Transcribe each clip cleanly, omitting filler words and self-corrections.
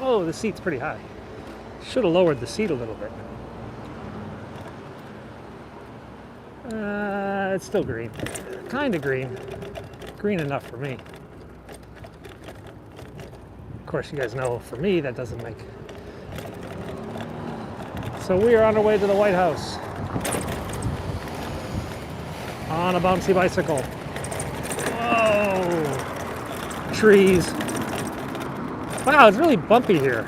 Oh, the seat's pretty high. Should have lowered the seat a little bit. It's still green. Kind of green. Green enough for me. Of course, you guys know, for me, that doesn't make... So we are on our way to the White House. On a bouncy bicycle. Whoa! Trees. Wow, it's really bumpy here.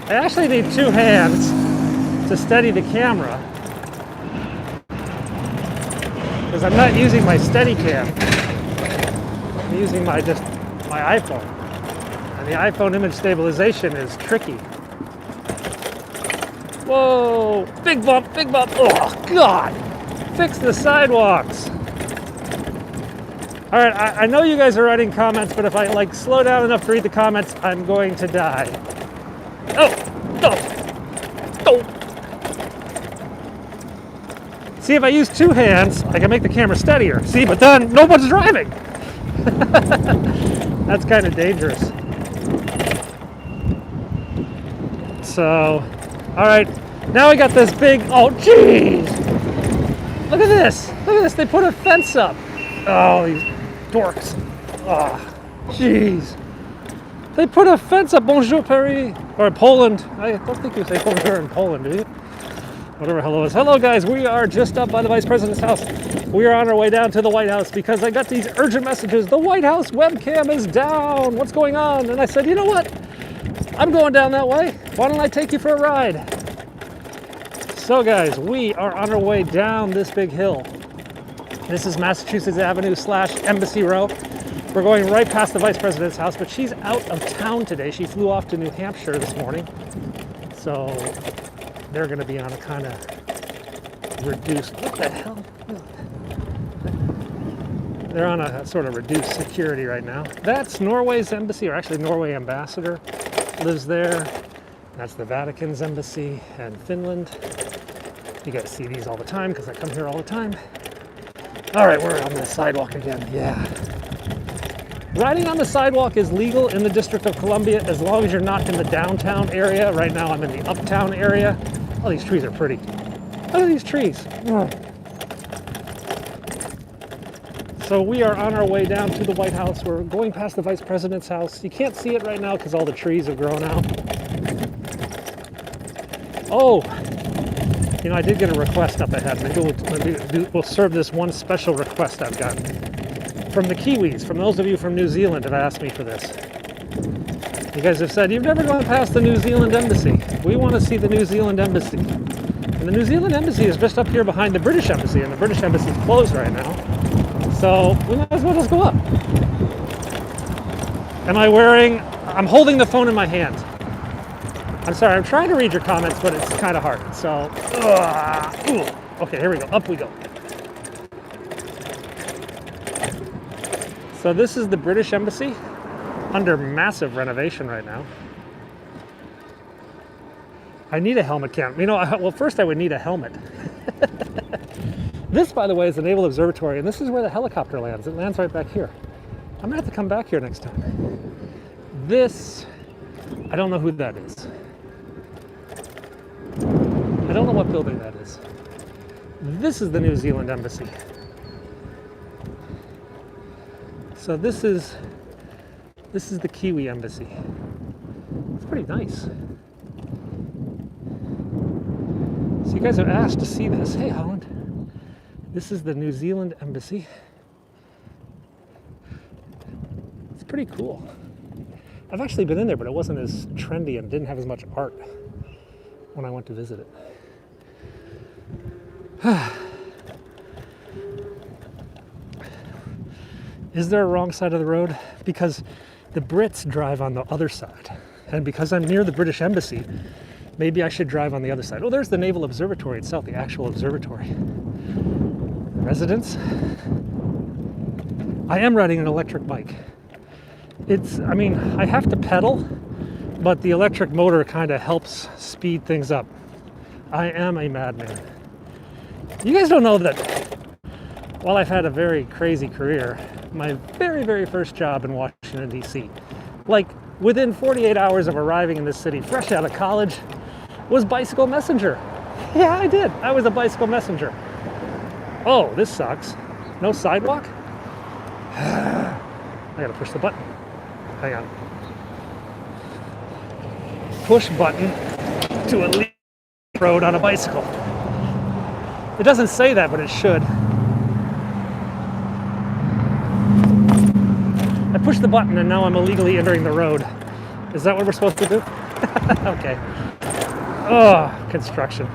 I actually need two hands to steady the camera, because I'm not using my Steadicam. I'm using my iPhone, and the iPhone image stabilization is tricky. Whoa! Big bump! Big bump! Oh God! Fix the sidewalks. All right, I know you guys are writing comments, but if I slow down enough to read the comments, I'm going to die. Oh! See, if I use two hands, I can make the camera steadier. See, but then no one's driving. That's kind of dangerous. So, all right, now we got this big, oh jeez. Look at this, they put a fence up. Oh, these dorks. Oh, jeez. They put a fence up, bonjour Paris, or Poland. I don't think you say bonjour in Poland, do you? Whatever hello is. Hello guys, we are just up by the Vice President's house. We are on our way down to the White House because I got these urgent messages. The White House webcam is down. What's going on? And I said, you know what? I'm going down that way. Why don't I take you for a ride? So guys, we are on our way down this big hill. This is Massachusetts Avenue / Embassy Row. We're going right past the Vice President's house, but she's out of town today. She flew off to New Hampshire this morning. So they're going to be on a kind of reduced, what the hell? They're on a sort of reduced security right now. That's Norway's embassy, or actually Norway ambassador lives there. That's the Vatican's embassy and Finland. You guys see these all the time because I come here all the time. All right, we're on the sidewalk again, yeah. Riding on the sidewalk is legal in the District of Columbia as long as you're not in the downtown area. Right now I'm in the uptown area. Oh, these trees are pretty. Look at these trees. So we are on our way down to the White House. We're going past the Vice President's house. You can't see it right now because all the trees have grown out. Oh, you know, I did get a request up ahead. Maybe we'll serve this one special request I've gotten from the Kiwis. From those of you from New Zealand have asked me for this. You guys have said, you've never gone past the New Zealand Embassy. We want to see the New Zealand Embassy. And the New Zealand Embassy is just up here behind the British Embassy, and the British Embassy is closed right now. So we might as well just go up. I'm holding the phone in my hand. I'm sorry, I'm trying to read your comments, but it's kind of hard. So, okay, here we go, up we go. So this is the British Embassy, under massive renovation right now. I need a helmet cam. You know, well, first I would need a helmet. This, by the way, is the Naval Observatory, and this is where the helicopter lands. It lands right back here. I'm gonna have to come back here next time. This, I don't know who that is. I don't know what building that is. This is the New Zealand Embassy. So this is the Kiwi Embassy. It's pretty nice. So you guys have asked to see this. Hey, Holland. This is the New Zealand Embassy. It's pretty cool. I've actually been in there, but it wasn't as trendy and didn't have as much art when I went to visit it. Is there a wrong side of the road? Because the Brits drive on the other side. And because I'm near the British Embassy, maybe I should drive on the other side. Oh, there's the Naval Observatory itself, the actual observatory. Residence. I am riding an electric bike. I have to pedal, but the electric motor kind of helps speed things up. I am a madman. You guys don't know that while I've had a very crazy career, my very, very first job in Washington, D.C., within 48 hours of arriving in this city, fresh out of college, was bicycle messenger. Yeah, I did. I was a bicycle messenger. Oh, this sucks. No sidewalk? I gotta push the button. Hang on. Push button to a road on a bicycle. It doesn't say that, but it should. I pushed the button and now I'm illegally entering the road. Is that what we're supposed to do? Okay. Oh, construction.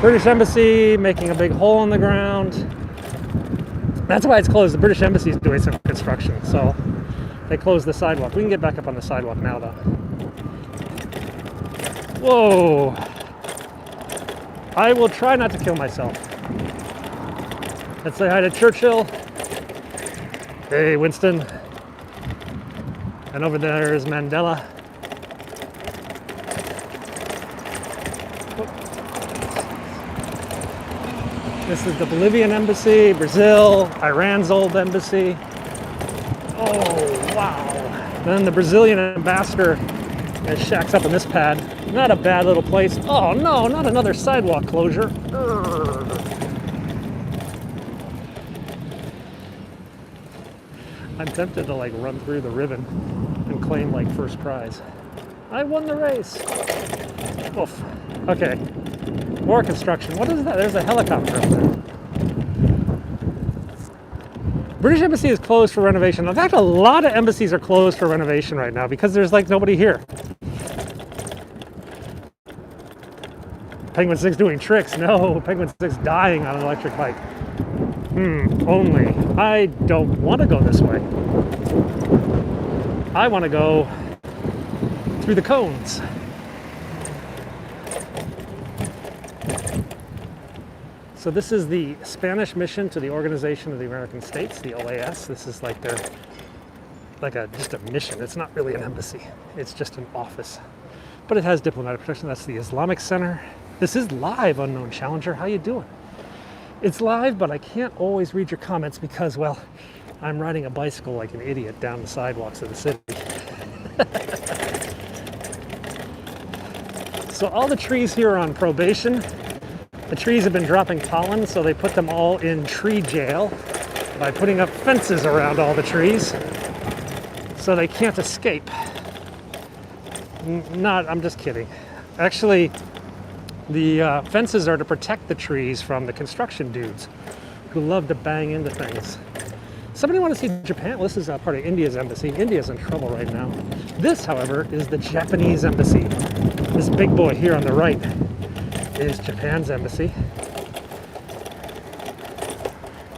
British Embassy making a big hole in the ground. That's why it's closed. The British Embassy is doing some construction, so they closed the sidewalk. We can get back up on the sidewalk now, though. Whoa. I will try not to kill myself. Let's say hi to Churchill. Hey, Winston. And over there is Mandela. This is the Bolivian embassy, Brazil, Iran's old embassy. Oh, wow. Then the Brazilian ambassador shacks up in this pad. Not a bad little place. Oh no, not another sidewalk closure. I'm tempted to like run through the ribbon and claim like first prize. I won the race. Oof. Okay. More construction. What is that? There's a helicopter up there. British Embassy is closed for renovation. In fact, a lot of embassies are closed for renovation right now because there's like nobody here. Penguin 6 doing tricks. No, Penguin 6 dying on an electric bike. Only. I don't want to go this way. I want to go through the cones. So this is the Spanish mission to the Organization of the American States, the OAS. This is like their, just a mission. It's not really an embassy. It's just an office. But it has diplomatic protection. That's the Islamic Center. This is live, Unknown Challenger. How you doing? It's live, but I can't always read your comments because, well, I'm riding a bicycle like an idiot down the sidewalks of the city. So all the trees here are on probation. The trees have been dropping pollen, so they put them all in tree jail by putting up fences around all the trees so they can't escape. I'm just kidding. Actually, the fences are to protect the trees from the construction dudes who love to bang into things. Somebody want to see Japan? Well, this is part of India's embassy. India's in trouble right now. This, however, is the Japanese embassy. This big boy here on the right is Japan's embassy.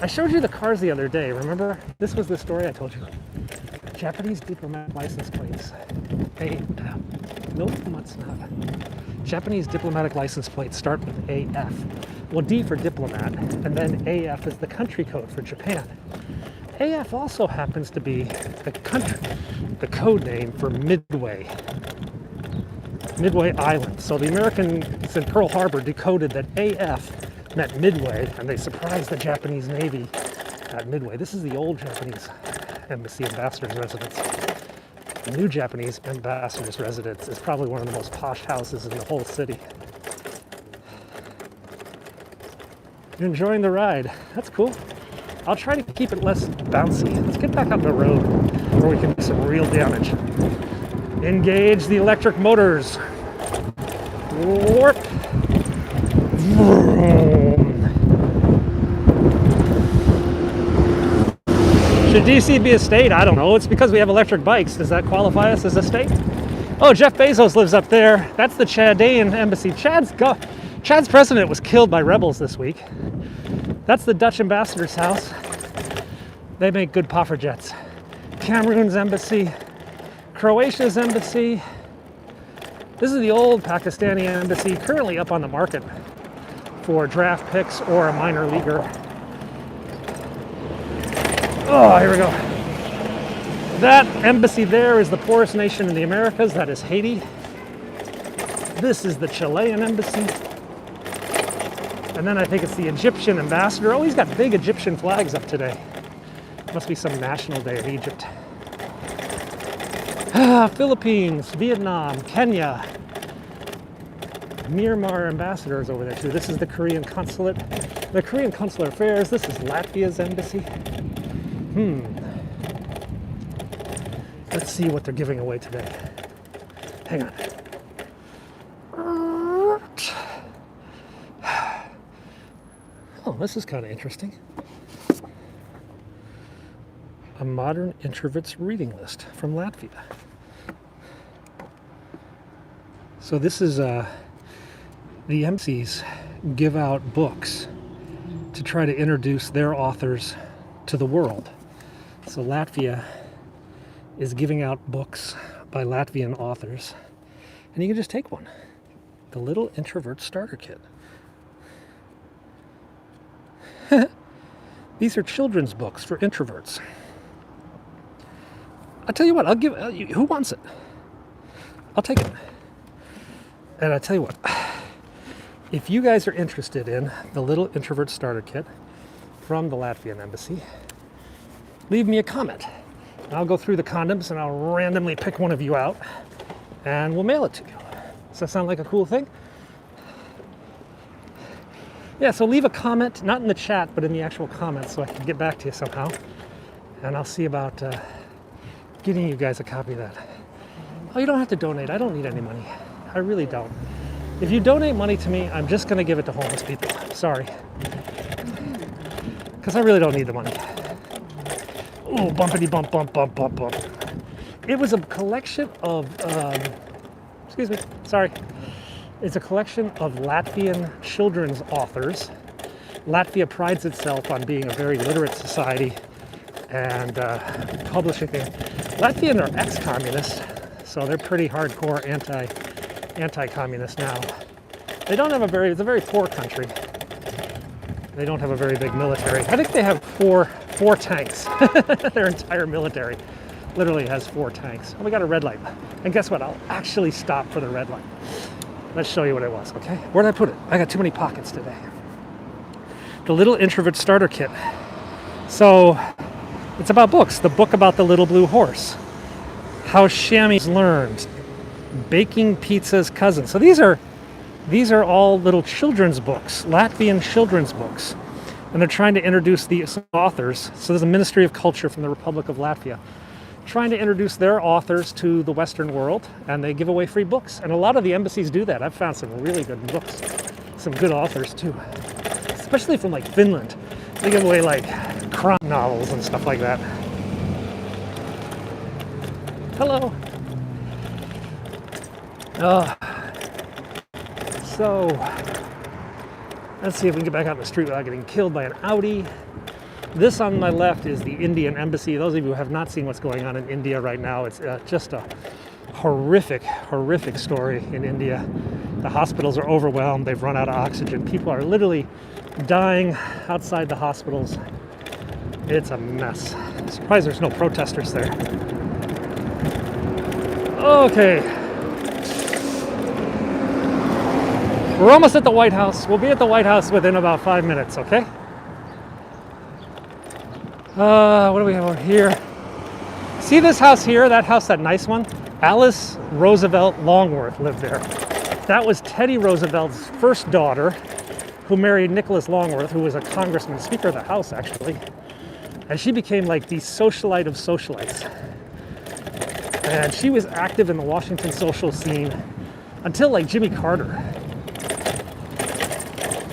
I showed you the cars the other day, remember? This was the story I told you. Japanese diplomatic license plates. Japanese diplomatic license plates start with AF. Well, D for diplomat, and then AF is the country code for Japan. AF also happens to be the code name for Midway Island. So the Americans in Pearl Harbor decoded that AF meant Midway, and they surprised the Japanese Navy at Midway. This is the old Japanese embassy ambassador's residence. The new Japanese ambassador's residence is probably one of the most posh houses in the whole city. You're enjoying the ride. That's cool. I'll try to keep it less bouncy. Let's get back on the road where we can do some real damage. Engage the electric motors. Warp. Should DC be a state? I don't know. It's because we have electric bikes. Does that qualify us as a state? Oh, Jeff Bezos lives up there. That's the Chadian embassy. Chad's president was killed by rebels this week. That's the Dutch ambassador's house. They make good puffer jets. Cameroon's embassy. Croatia's embassy. This is the old Pakistani embassy, currently up on the market for draft picks or a minor leaguer. Oh, here we go. That embassy there is the poorest nation in the Americas. That is Haiti. This is the Chilean embassy. And then I think it's the Egyptian ambassador. Oh, he's got big Egyptian flags up today. Must be some national day of Egypt. Philippines, Vietnam, Kenya. Myanmar ambassador is over there too. This is the Korean consulate. The Korean consular affairs. This is Latvia's embassy. Let's see what they're giving away today. Hang on. Oh, this is kind of interesting. A modern introvert's reading list from Latvia. So this is the embassies give out books to try to introduce their authors to the world. So Latvia is giving out books by Latvian authors, and you can just take one. The Little Introvert Starter Kit. These are children's books for introverts. I'll tell you what, I'll give, who wants it? I'll take it. And I'll tell you what, if you guys are interested in the Little Introvert Starter Kit from the Latvian Embassy, leave me a comment. I'll go through the condoms and I'll randomly pick one of you out and we'll mail it to you. Does that sound like a cool thing? Yeah, so leave a comment, not in the chat, but in the actual comments so I can get back to you somehow. And I'll see about getting you guys a copy of that. Oh, you don't have to donate. I don't need any money. I really don't. If you donate money to me, I'm just going to give it to homeless people. Sorry. Because I really don't need the money. Oh, bumpity bump, bump, bump, bump, bump. It was a collection of, excuse me, sorry. It's a collection of Latvian children's authors. Latvia prides itself on being a very literate society and publishing things. Latvians are ex-communists, so they're pretty hardcore anti-communist now. They don't have it's a very poor country. They don't have a very big military. I think they have four tanks. Their entire military literally has 4 tanks. Oh, we got a red light. And guess what? I'll actually stop for the red light. Let's show you what it was, okay? Where did I put it? I got too many pockets today. The Little Introvert Starter Kit. So, it's about books. The book about the little blue horse. How chamois learned. Baking pizza's cousin. So these are all little children's books, Latvian children's books. And they're trying to introduce these authors. So there's a Ministry of Culture from the Republic of Latvia trying to introduce their authors to the Western world, and they give away free books. And a lot of the embassies do that. I've found some really good books, some good authors too, especially from like Finland. They give away like crime novels and stuff like that. Hello. So let's see if we can get back out in the street without getting killed by an Audi. This on my left is the Indian embassy. Those of you who have not seen what's going on in India right now, it's just a horrific, horrific story in India. The hospitals are overwhelmed. They've run out of oxygen. People are literally dying outside the hospitals. It's a mess. I'm surprised there's no protesters there. Okay. We're almost at the White House. We'll be at the White House within about 5 minutes, okay? What do we have over here? See this house here? That house, that nice one? Alice Roosevelt Longworth lived there. That was Teddy Roosevelt's first daughter, who married Nicholas Longworth, who was a congressman, Speaker of the House, actually. And she became like the socialite of socialites. And she was active in the Washington social scene until like Jimmy Carter.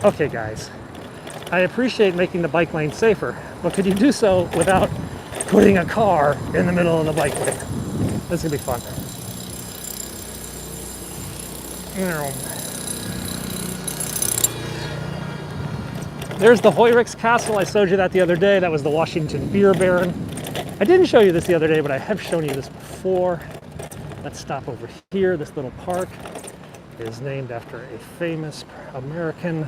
Okay, guys, I appreciate making the bike lane safer, but could you do so without putting a car in the middle of the bike lane? This is gonna be fun. There's the Hoyrichs Castle. I showed you that the other day. That was the Washington beer baron. I didn't show you this the other day, but I have shown you this before. Let's stop over here. This little park is named after a famous American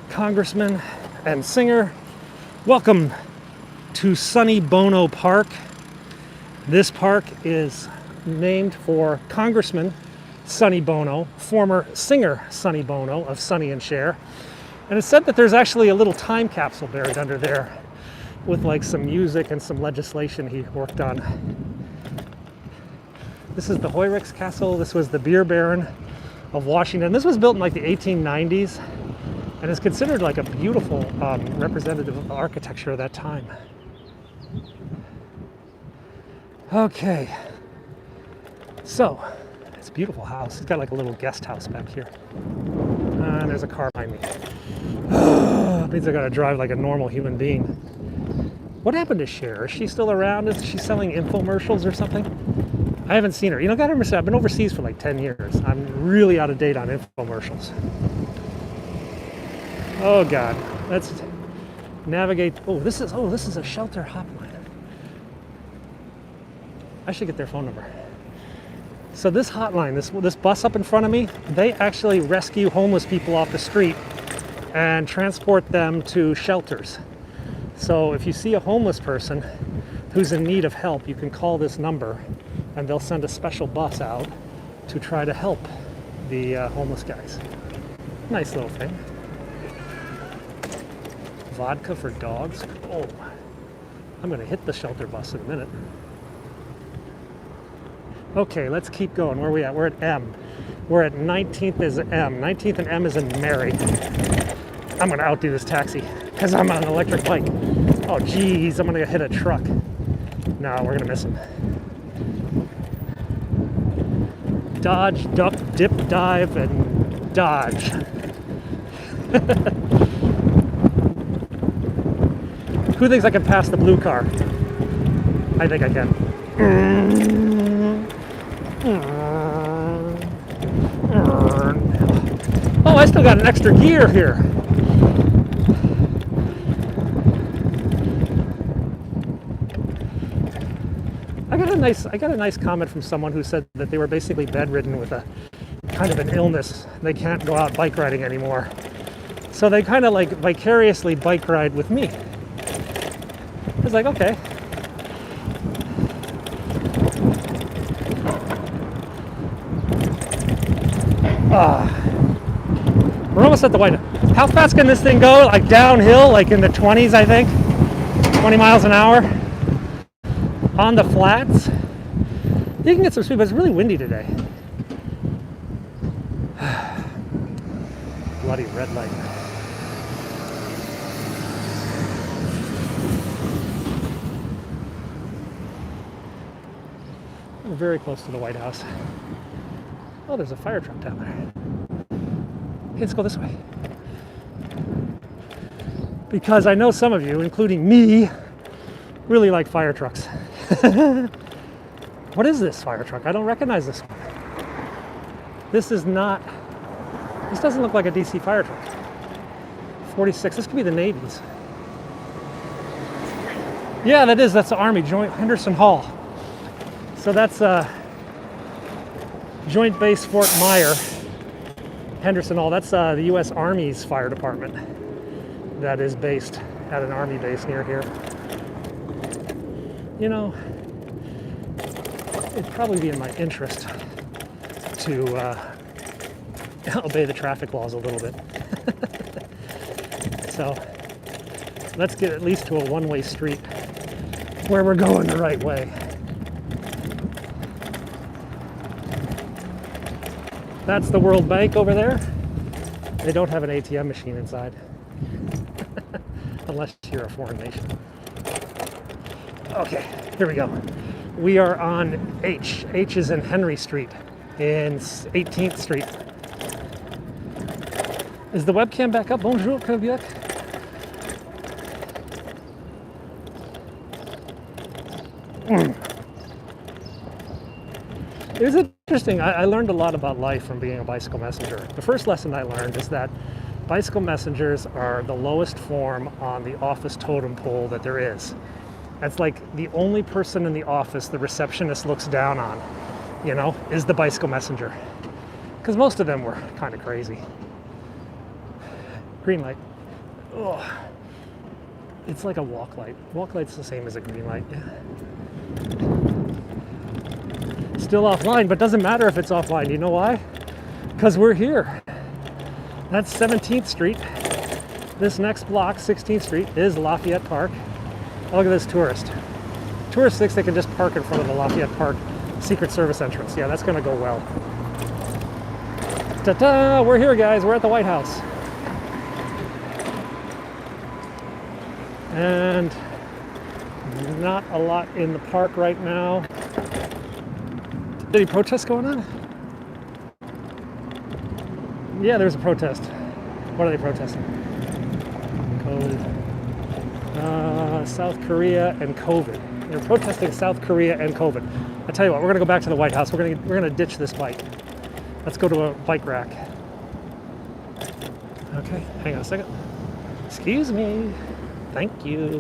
congressman and singer. Welcome to Sonny Bono Park. This park is named for Congressman Sonny Bono, former singer Sonny Bono of Sonny and Cher. And it's said that there's actually a little time capsule buried under there with like some music and some legislation he worked on. This is the Hoyrick's Castle. This was the beer baron of Washington. This was built in like the 1890s and is considered like a beautiful representative of architecture of that time. Okay, so it's a beautiful house. It's got like a little guest house back here. And there's a car behind me. It means I gotta drive like a normal human being. What happened to Cher? Is she still around? Is she selling infomercials or something? I haven't seen her. You know, gotta remember, I've been overseas for like 10 years. I'm really out of date on infomercials. Oh God, let's navigate. Oh, this is a shelter hotline. I should get their phone number. So this hotline, this bus up in front of me, they actually rescue homeless people off the street and transport them to shelters. So if you see a homeless person who's in need of help, you can call this number and they'll send a special bus out to try to help the homeless guys. Nice little thing. Vodka for dogs. Oh, I'm gonna hit the shelter bus in a minute. Okay, let's keep going. Where are we at? We're at M. We're at 19th is M. 19th and M is in Mary. I'm gonna outdo this taxi because I'm on an electric bike. Oh geez, I'm gonna hit a truck. No, we're gonna miss him. Dodge, duck, dip, dive, and dodge. Who thinks I can pass the blue car? I think I can. Oh, I still got an extra gear here. I got a nice comment from someone who said that they were basically bedridden with a kind of an illness. They can't go out bike riding anymore. So they kind of like vicariously bike ride with me. I was like, okay. We're almost at the White House. How fast can this thing go? Like downhill, like in the 20s, I think? 20 miles an hour? On the flats? You can get some speed, but it's really windy today. Bloody red light. We're very close to the White House. Oh, there's a fire truck down there. Okay, let's go this way. Because I know some of you, including me, really like fire trucks. What is this fire truck? I don't recognize this one. This doesn't look like a DC fire truck. 46, this could be the Navy's. Yeah, that's the Army, Joint Henderson Hall. So that's Joint Base Fort Myer, Henderson Hall. That's the U.S. Army's fire department that is based at an Army base near here. You know, it'd probably be in my interest to obey the traffic laws a little bit. So let's get at least to a one-way street where we're going the right way. That's the World Bank over there. They don't have an ATM machine inside. Unless you're a foreign nation. Okay, here we go. We are on H. H is in Henry Street in 18th Street. Is the webcam back up? Bonjour, Quebec. It was interesting. I learned a lot about life from being a bicycle messenger. The first lesson I learned is that bicycle messengers are the lowest form on the office totem pole that there is. That's like the only person in the office the receptionist looks down on, you know, is the bicycle messenger. Because most of them were kind of crazy. Green light. Oh, it's like a walk light. Walk light's the same as a green light. Yeah. Still offline, but doesn't matter if it's offline. You know why? Because we're here. That's 17th Street. This next block, 16th Street, is Lafayette Park. Oh, look at this tourist. Tourists think they can just park in front of the Lafayette Park Secret Service entrance. Yeah, that's going to go well. Ta-da! We're here, guys. We're at the White House. And not a lot in the park right now. Any protests going on? Yeah, there's a protest. What are they protesting? South Korea and COVID. They're protesting South Korea and COVID. I tell you what, we're gonna go back to the White House. We're gonna ditch this bike. Let's go to a bike rack. Okay, hang on a second. Excuse me. Thank you.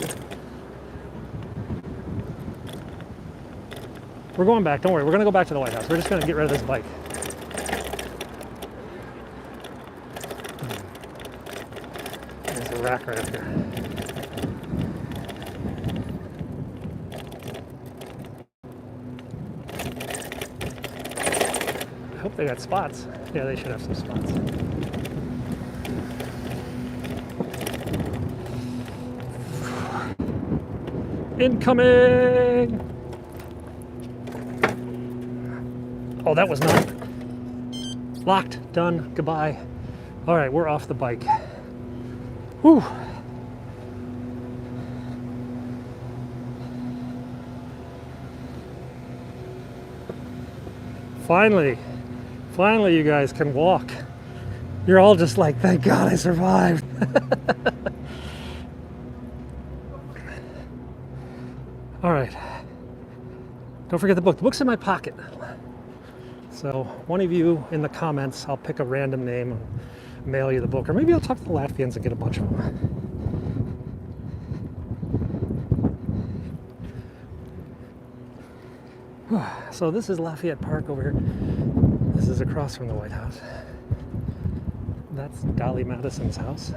We're going back. Don't worry. We're gonna go back to the White House. We're just gonna get rid of this bike. There's a rack right up here. I hope they got spots. Yeah, they should have some spots. Incoming! Oh, that was not locked. Done. Goodbye. All right, we're off the bike. Whew. Finally, you guys can walk. You're all just like, thank God I survived. All right. Don't forget the book. The book's in my pocket. So one of you in the comments, I'll pick a random name and mail you the book. Or maybe I'll talk to the Latvians and get a bunch of them. So this is Lafayette Park over here. This is across from the White House. That's Dolly Madison's house.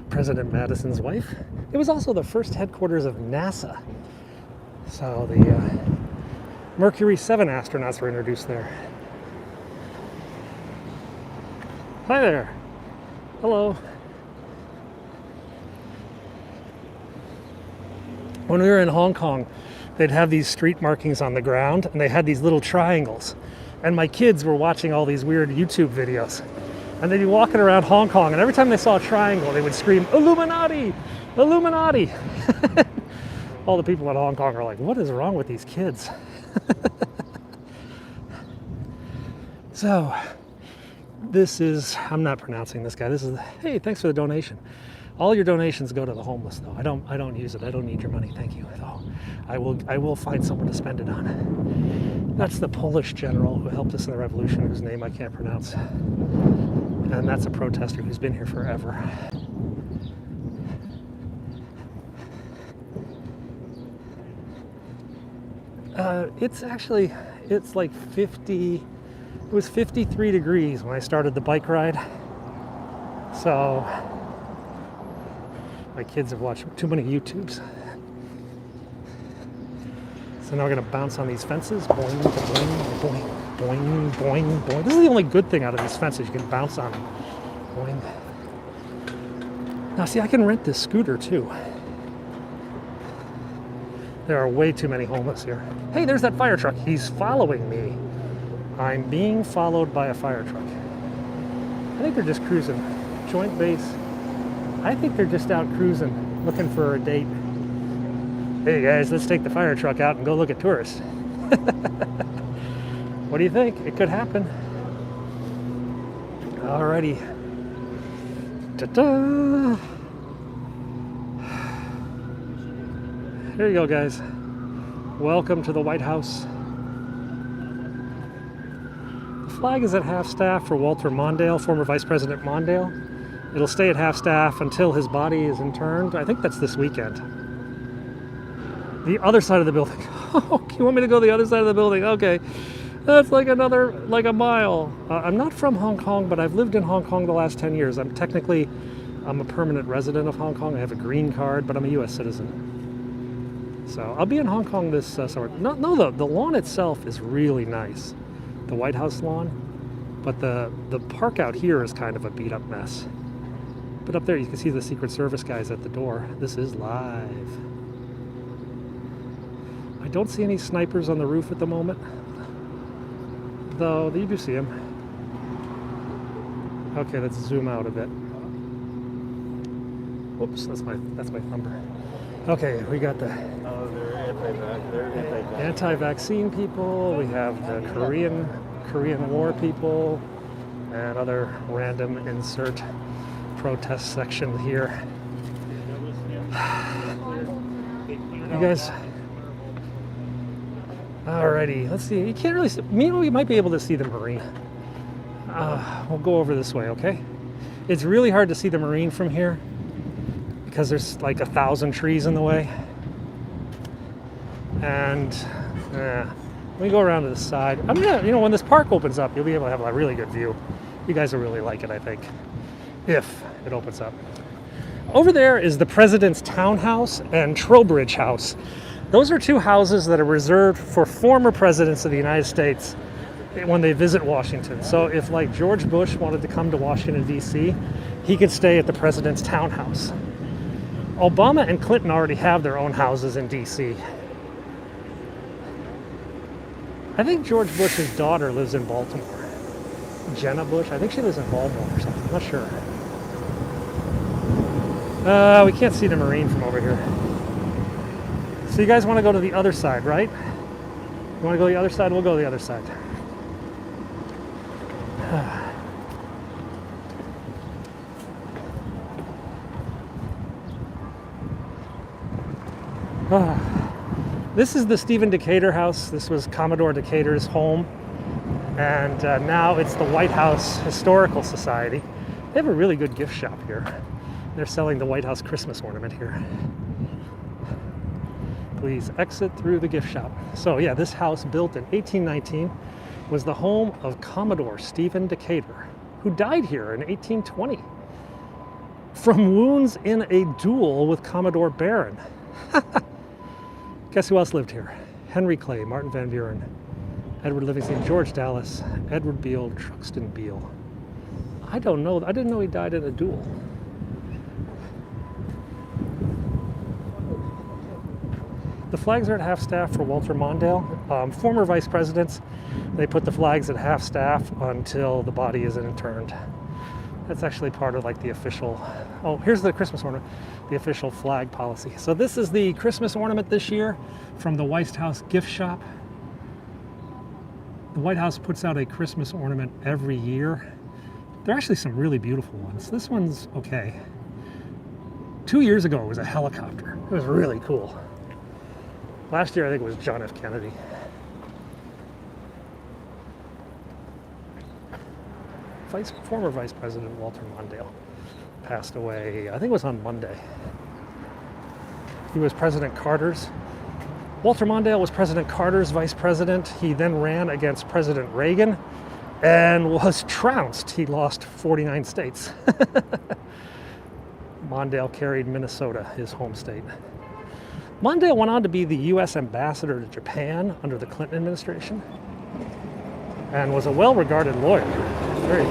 President Madison's wife. It was also the first headquarters of NASA. So the Mercury 7 astronauts were introduced there. Hi there. Hello. When we were in Hong Kong, they'd have these street markings on the ground, and they had these little triangles. And my kids were watching all these weird YouTube videos. And they'd be walking around Hong Kong, and every time they saw a triangle, they would scream, Illuminati! Illuminati! All the people in Hong Kong are like, what is wrong with these kids? So, this is, I'm not pronouncing this guy. This is, hey, thanks for the donation. All your donations go to the homeless, though. I don't use it. I don't need your money. Thank you. Though I will find someone to spend it on. That's the Polish general who helped us in the revolution, whose name I can't pronounce. And that's a protester who's been here forever. It's like 50, it was 53 degrees when I started the bike ride. So, my kids have watched too many YouTubes. So now we're gonna bounce on these fences. Boing, boing, boing, boing, boing, boing. This is the only good thing out of these fences. You can bounce on them. Boing. Now see, I can rent this scooter too. There are way too many homeless here. Hey, there's that fire truck. He's following me. I'm being followed by a fire truck. I think they're just cruising. Joint base. I think they're just out cruising, looking for a date. Hey guys, let's take the fire truck out and go look at tourists. What do you think? It could happen. Alrighty. Ta-da! Here you go, guys. Welcome to the White House. The flag is at half-staff for Walter Mondale, former Vice President Mondale. It'll stay at half-staff until his body is interned. I think that's this weekend. The other side of the building. Oh, you want me to go the other side of the building? Okay. That's like a mile. I'm not from Hong Kong, but I've lived in Hong Kong the last 10 years. I'm a permanent resident of Hong Kong. I have a green card, but I'm a U.S. citizen. So I'll be in Hong Kong this summer. No, the lawn itself is really nice. The White House lawn. But the park out here is kind of a beat up mess. But up there you can see the Secret Service guys at the door. This is live. I don't see any snipers on the roof at the moment. though. You do see them. Okay, let's zoom out a bit. Whoops, that's my thumper. Okay, we got the anti-vaccine people. We have the Korean War people, and other random insert protest section here. You guys. Alrighty, let's see. You can't really see. Maybe we might be able to see the marine. We'll go over this way, okay? It's really hard to see the marine from here because there's like 1,000 trees in the way. And let me go around to the side. I'm gonna, when this park opens up, you'll be able to have a really good view. You guys will really like it, I think, if it opens up. Over there is the President's Townhouse and Trowbridge House. Those are two houses that are reserved for former presidents of the United States when they visit Washington. So if like George Bush wanted to come to Washington, D.C., he could stay at the President's Townhouse. Obama and Clinton already have their own houses in D.C. I think George Bush's daughter lives in Baltimore. Jenna Bush, I think she lives in Baltimore or something, I'm not sure. We can't see the marine from over here. So you guys want to go to the other side, right? You want to go to the other side? We'll go to the other side. This is the Stephen Decatur House. This was Commodore Decatur's home. And now it's the White House Historical Society. They have a really good gift shop here. They're selling the White House Christmas ornament here. Please exit through the gift shop. So yeah, this house, built in 1819, was the home of Commodore Stephen Decatur, who died here in 1820 from wounds in a duel with Commodore Barron. Guess who else lived here? Henry Clay, Martin Van Buren, Edward Livingston, George Dallas, Edward Beale, Truxton Beale. I don't know. I didn't know he died in a duel. The flags are at half-staff for Walter Mondale. Former vice presidents, they put the flags at half-staff until the body is interned. That's actually part of like the official, oh, here's the Christmas ornament, the official flag policy. So this is the Christmas ornament this year from the White House gift shop. The White House puts out a Christmas ornament every year. There are actually some really beautiful ones. This one's okay. 2 years ago, it was a helicopter. It was really cool. Last year, I think it was John F. Kennedy. Former Vice President Walter Mondale passed away, I think it was on Monday. He was President Carter's. Walter Mondale was President Carter's vice president. He then ran against President Reagan and was trounced. He lost 49 states. Mondale carried Minnesota, his home state. Mondale went on to be the U.S. ambassador to Japan under the Clinton administration and was a well-regarded lawyer. Very,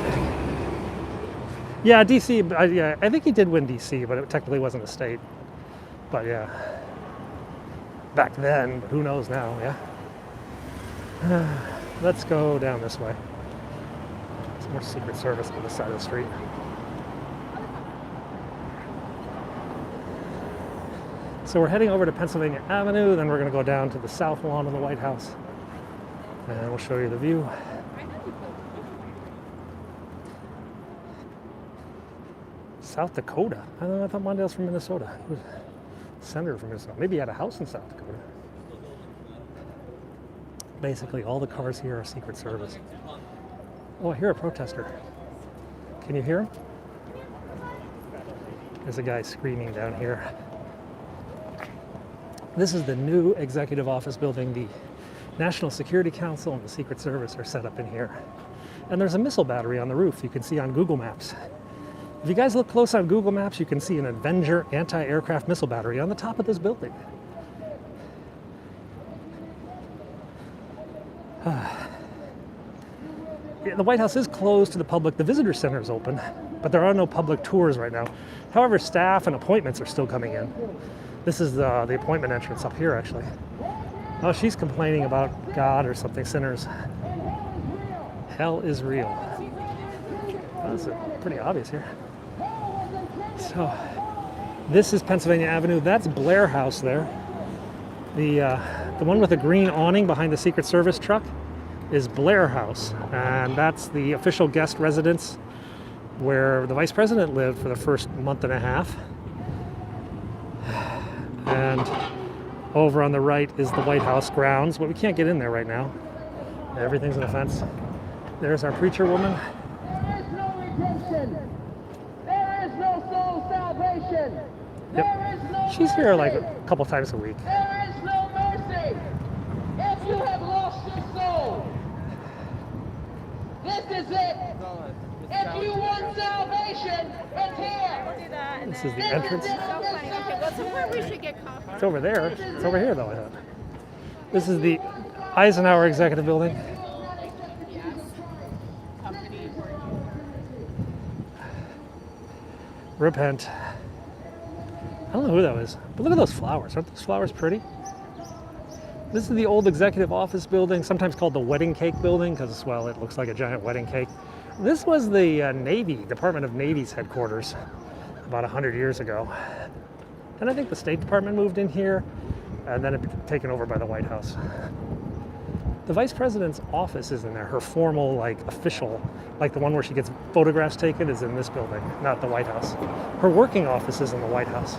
yeah, D.C., yeah, I think he did win D.C., but it technically wasn't a state. But yeah, back then, but who knows now, yeah? Let's go down this way. Some more Secret Service on this side of the street. So we're heading over to Pennsylvania Avenue, then we're going to go down to the south lawn of the White House, and we'll show you the view. South Dakota? I don't know, I thought Mondale's from Minnesota. He was a senator from Minnesota. Maybe he had a house in South Dakota. Basically, all the cars here are Secret Service. Oh, I hear a protester. Can you hear him? There's a guy screaming down here. This is the new executive office building. The National Security Council and the Secret Service are set up in here. And there's a missile battery on the roof you can see on Google Maps. If you guys look close on Google Maps, you can see an Avenger anti-aircraft missile battery on the top of this building. The White House is closed to the public. The visitor center is open, but there are no public tours right now. However, staff and appointments are still coming in. This is the appointment entrance up here, actually. Oh, she's complaining about God or something, sinners. Hell is real. Well, this is pretty obvious here. So, this is Pennsylvania Avenue. That's Blair House there. The one with the green awning behind the Secret Service truck is Blair House, and that's the official guest residence where the Vice President lived for the first month and a half. And over on the right is the White House grounds, but we can't get in there right now. Everything's in a fence. There's our preacher woman. There is no redemption. There is no soul salvation. Yep. There is no She's here like mercy. a couple times a week. There is no mercy. If you have lost your soul, this is it. If you want salvation, it's here. This is the entrance. So funny. Okay, well, somewhere we should get coffee. It's over there. It's over here, though, I thought. This is the Eisenhower Executive Building. Yes. Company. Repent. I don't know who that was, but look at those flowers. Aren't those flowers pretty? This is the old executive office building, sometimes called the wedding cake building, because, well, it looks like a giant wedding cake. This was the Navy, Department of Navy's headquarters about 100 years ago. And I think the State Department moved in here, and then it was taken over by the White House. The Vice President's office is in there. Her formal, like, official, like the one where she gets photographs taken, is in this building, not the White House. Her working office is in the White House.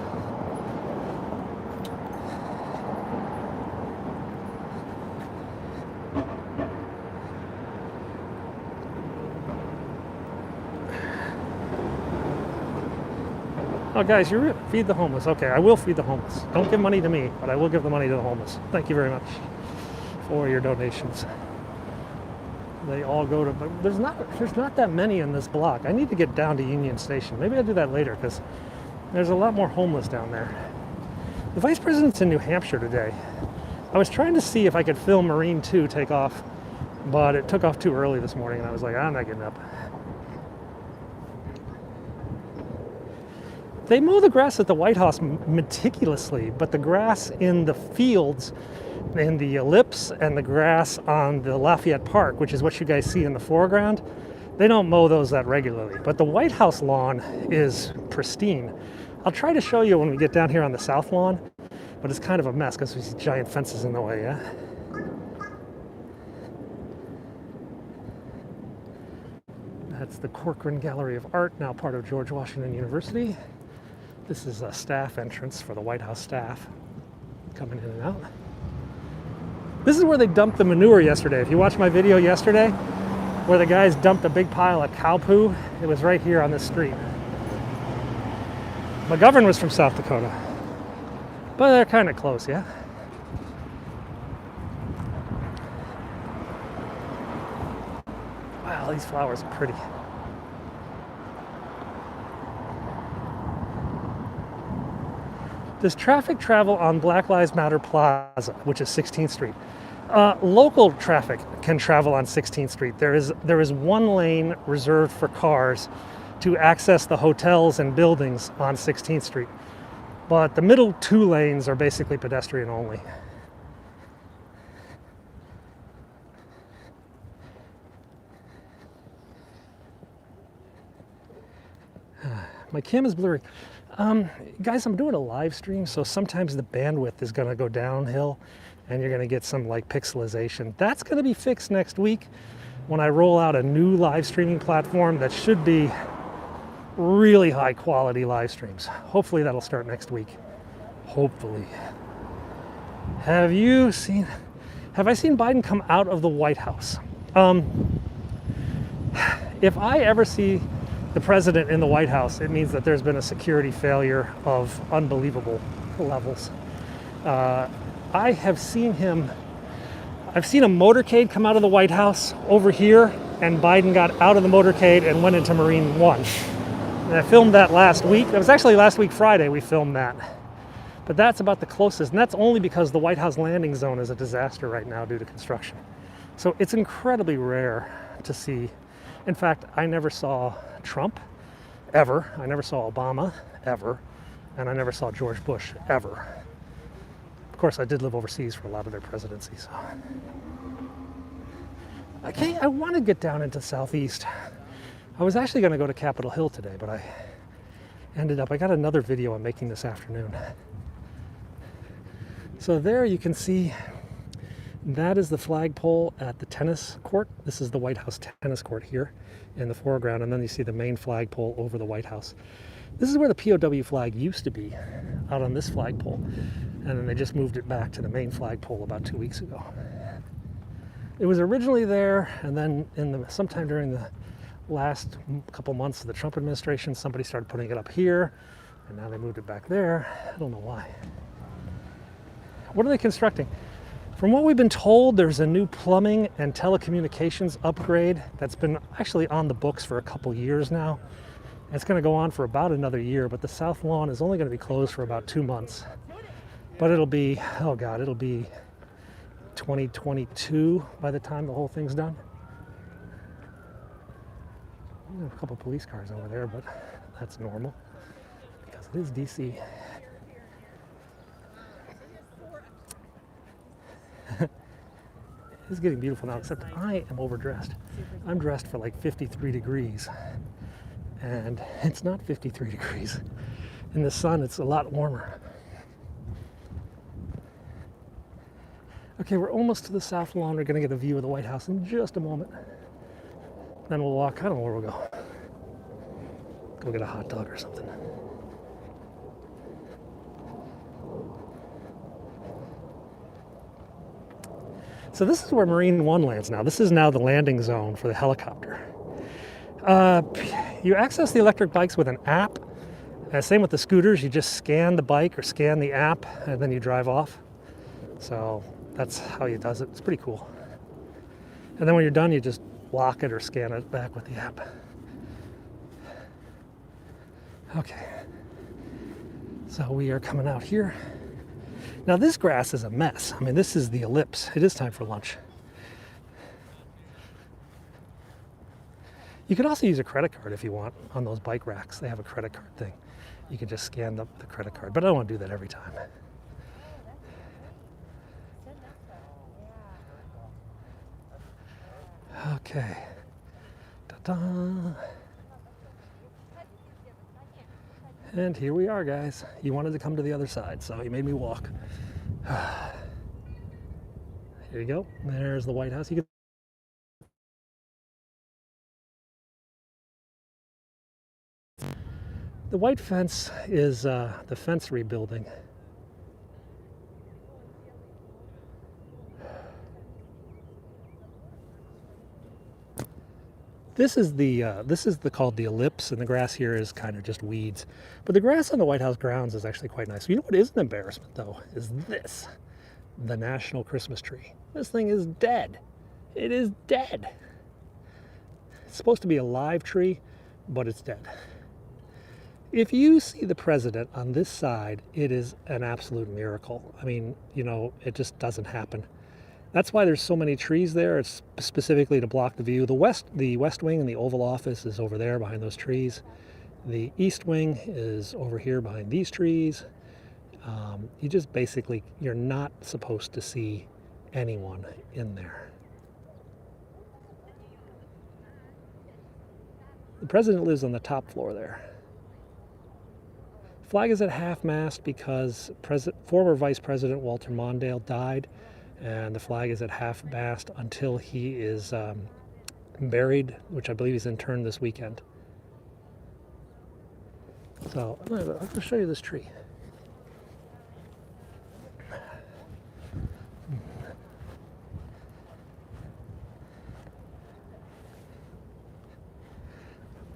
Oh, guys, you feed the homeless. Okay, I will feed the homeless. Don't give money to me, but I will give the money to the homeless. Thank you very much for your donations. They all go to, but there's not that many in this block. I need to get down to Union Station. Maybe I'll do that later because there's a lot more homeless down there. The Vice President's in New Hampshire today. I was trying to see if I could film Marine 2 take off, but it took off too early this morning, and I was like, I'm not getting up. They mow the grass at the White House meticulously, but the grass in the fields, in the Ellipse, and the grass on the Lafayette Park, which is what you guys see in the foreground, they don't mow those that regularly. But the White House lawn is pristine. I'll try to show you when we get down here on the south lawn, but it's kind of a mess because there's giant fences in the way, yeah? That's the Corcoran Gallery of Art, now part of George Washington University. This is a staff entrance for the White House staff coming in and out. This is where they dumped the manure yesterday. If you watched my video yesterday, where the guys dumped a big pile of cow poo, it was right here on this street. McGovern was from South Dakota, but they're kind of close, yeah? Wow, these flowers are pretty. Does traffic travel on Black Lives Matter Plaza, which is 16th Street? Local traffic can travel on 16th Street. There is one lane reserved for cars to access the hotels and buildings on 16th Street. But the middle two lanes are basically pedestrian only. My cam is blurry. Guys, I'm doing a live stream, so sometimes the bandwidth is going to go downhill and you're going to get some like pixelization. That's going to be fixed next week when I roll out a new live streaming platform that should be really high quality live streams. Hopefully that'll start next week. Hopefully. Have I seen Biden come out of the White House? If I ever see the president in the White House, it means that there's been a security failure of unbelievable levels. I've seen a motorcade come out of the White House over here, and Biden got out of the motorcade and went into Marine 1. And I filmed that last week. It was actually last week Friday we filmed that. But that's about the closest, and that's only because the White House landing zone is a disaster right now due to construction. So it's incredibly rare to see. In fact, I never saw Trump, ever. I never saw Obama, ever. And I never saw George Bush, ever. Of course, I did live overseas for a lot of their presidencies. So. I want to get down into Southeast. I was actually going to go to Capitol Hill today, but I got another video I'm making this afternoon. So there you can see, that is the flagpole at the tennis court. This is the White House tennis court here in the foreground, and then you see the main flagpole over the White House. This is where the POW flag used to be, out on this flagpole, and then they just moved it back to the main flagpole about 2 weeks ago. It was originally there, and then sometime during the last couple months of the Trump administration, somebody started putting it up here, and now they moved it back there. I don't know why. What are they constructing? From what we've been told, there's a new plumbing and telecommunications upgrade that's been actually on the books for a couple years now. It's going to go on for about another year, but the south lawn is only going to be closed for about 2 months. But it'll be, oh God, it'll be 2022 by the time the whole thing's done. There's a couple police cars over there, but that's normal because it is DC. It's getting beautiful now, except I am overdressed. I'm dressed for like 53 degrees, and it's not 53 degrees. In the sun, it's a lot warmer. Okay, we're almost to the south lawn. We're going to get a view of the White House in just a moment. Then we'll walk, I don't know where we'll go. Go get a hot dog or something. So this is where Marine One lands now. This is now the landing zone for the helicopter. You access the electric bikes with an app. Same with the scooters. You just scan the bike or scan the app, and then you drive off. So that's how he does it. It's pretty cool. And then when you're done, you just lock it or scan it back with the app. Okay. So we are coming out here. Now this grass is a mess. I mean, this is the Ellipse. It is time for lunch. You could also use a credit card if you want on those bike racks. They have a credit card thing. You can just scan the credit card, but I don't want to do that every time. Okay. Ta-da. And here we are, guys. You wanted to come to the other side, so you made me walk. Here you go. There's the White House. You can the white fence is the fence rebuilding. This is called the Ellipse, and the grass here is kind of just weeds. But the grass on the White House grounds is actually quite nice. You know what is an embarrassment, though, is this, the national Christmas tree. This thing is dead. It is dead. It's supposed to be a live tree, but it's dead. If you see the president on this side, it is an absolute miracle. I mean, you know, it just doesn't happen. That's why there's so many trees there. It's specifically to block the view. The west wing and the Oval Office is over there behind those trees. The east wing is over here behind these trees. You just basically, you're not supposed to see anyone in there. The president lives on the top floor there. Flag is at half-mast because former Vice President Walter Mondale died, and the flag is at half-mast until he is buried, which I believe is interned this weekend. So I'm going to show you this tree.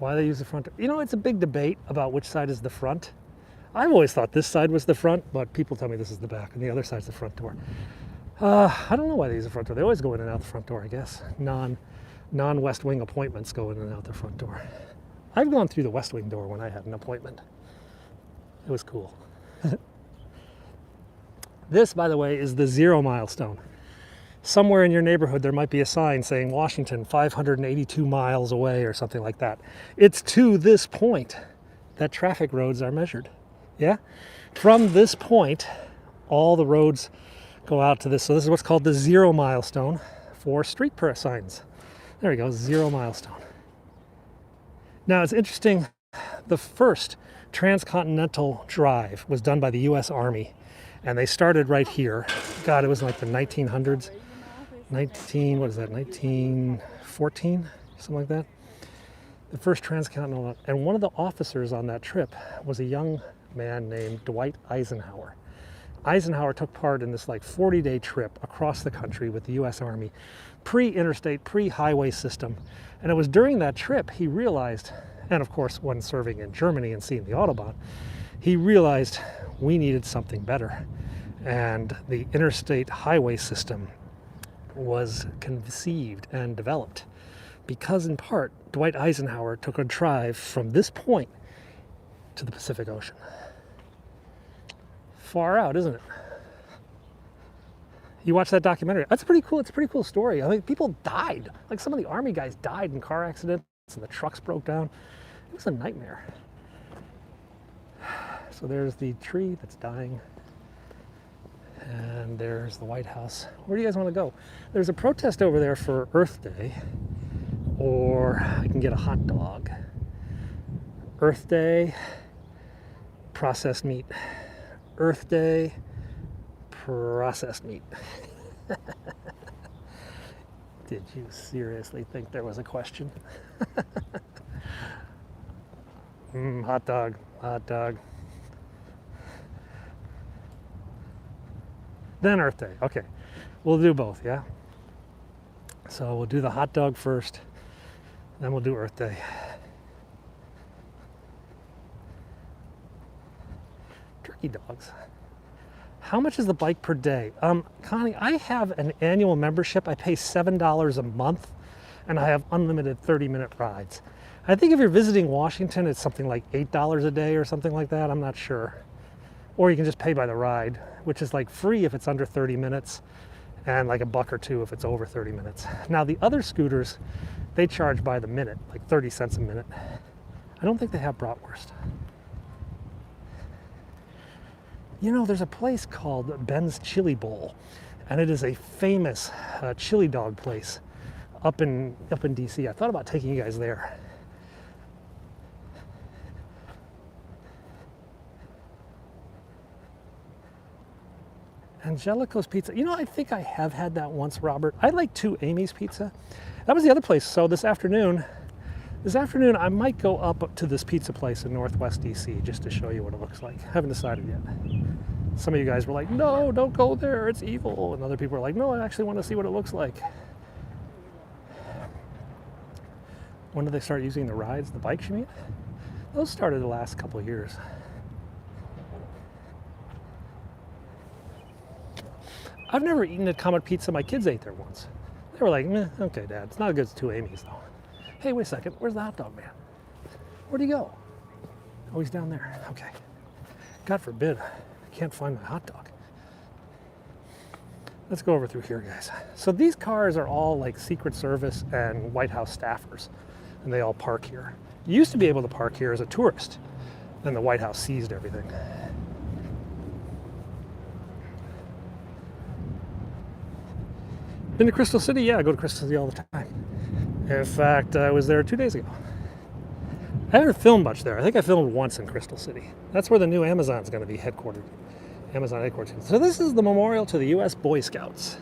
Why they use the front door? You know, it's a big debate about which side is the front. I've always thought this side was the front, but people tell me this is the back, and the other side's the front door. I don't know why they use the front door. They always go in and out the front door, I guess. Non-West Wing appointments go in and out the front door. I've gone through the West Wing door when I had an appointment. It was cool. This, by the way, is the 0 milestone. Somewhere in your neighborhood, there might be a sign saying Washington 582 miles away or something like that. It's to this point that traffic roads are measured. Yeah? From this point, all the roads go out to this. So this is what's called the 0 milestone for street signs. There we go, 0 Milestone. Now it's interesting, the first transcontinental drive was done by the US Army, and they started right here. God, it was like the 1900s. 1914, something like that. The first transcontinental, and one of the officers on that trip was a young man named Dwight Eisenhower. Eisenhower took part in this like 40-day trip across the country with the US Army, pre-interstate, pre-highway system. And it was during that trip he realized, and of course when serving in Germany and seeing the Autobahn, he realized we needed something better. And the interstate highway system was conceived and developed because in part Dwight Eisenhower took a drive from this point to the Pacific Ocean. Far out, isn't it? You watch that documentary. That's pretty cool. It's a pretty cool story. I mean, people died. Like some of the Army guys died in car accidents and the trucks broke down. It was a nightmare. So there's the tree that's dying. And there's the White House. Where do you guys want to go? There's a protest over there for Earth Day. Or I can get a hot dog. Earth Day, processed meat. Earth Day, processed meat. Did you seriously think there was a question? Hot dog, hot dog. Then Earth Day. Okay, we'll do both, yeah? So we'll do the hot dog first, then we'll do Earth Day. Turkey dogs. How much is the bike per day? Connie, I have an annual membership. I pay $7 a month, and I have unlimited 30-minute rides. I think if you're visiting Washington, it's something like $8 a day or something like that. I'm not sure. Or you can just pay by the ride, which is like free if it's under 30 minutes, and like $1 or $2 if it's over 30 minutes. Now the other scooters, they charge by the minute, like 30 cents a minute. I don't think they have bratwurst. You know, there's a place called Ben's Chili Bowl, and it is a famous chili dog place up in DC. I thought about taking you guys there. Angelico's Pizza. You know, I think I have had that once, Robert. I like 2 Amy's Pizza. That was the other place. So this afternoon I might go up to this pizza place in Northwest DC just to show you what it looks like. Haven't decided yet. Some of you guys were like, no, don't go there, it's evil. And other people are like, no, I actually want to see what it looks like. When did they start using the rides, the bikes, you mean? Those started the last couple of years. I've never eaten at Comet Pizza. My kids ate there once. They were like, meh, okay, Dad. It's not as good as 2 Amy's, though. Hey, wait a second. Where's the hot dog man? Where'd he go? Oh, he's down there. Okay. God forbid. I can't find my hot dog. Let's go over through here, guys. So these cars are all like Secret Service and White House staffers, and they all park here. You used to be able to park here as a tourist. Then the White House seized everything. Been to Crystal City? Yeah, I go to Crystal City all the time. In fact, I was there 2 days ago. I haven't filmed much there. I think I filmed once in Crystal City. That's where the new Amazon's going to be headquartered. Amazon headquarters. So this is the memorial to the U.S. Boy Scouts.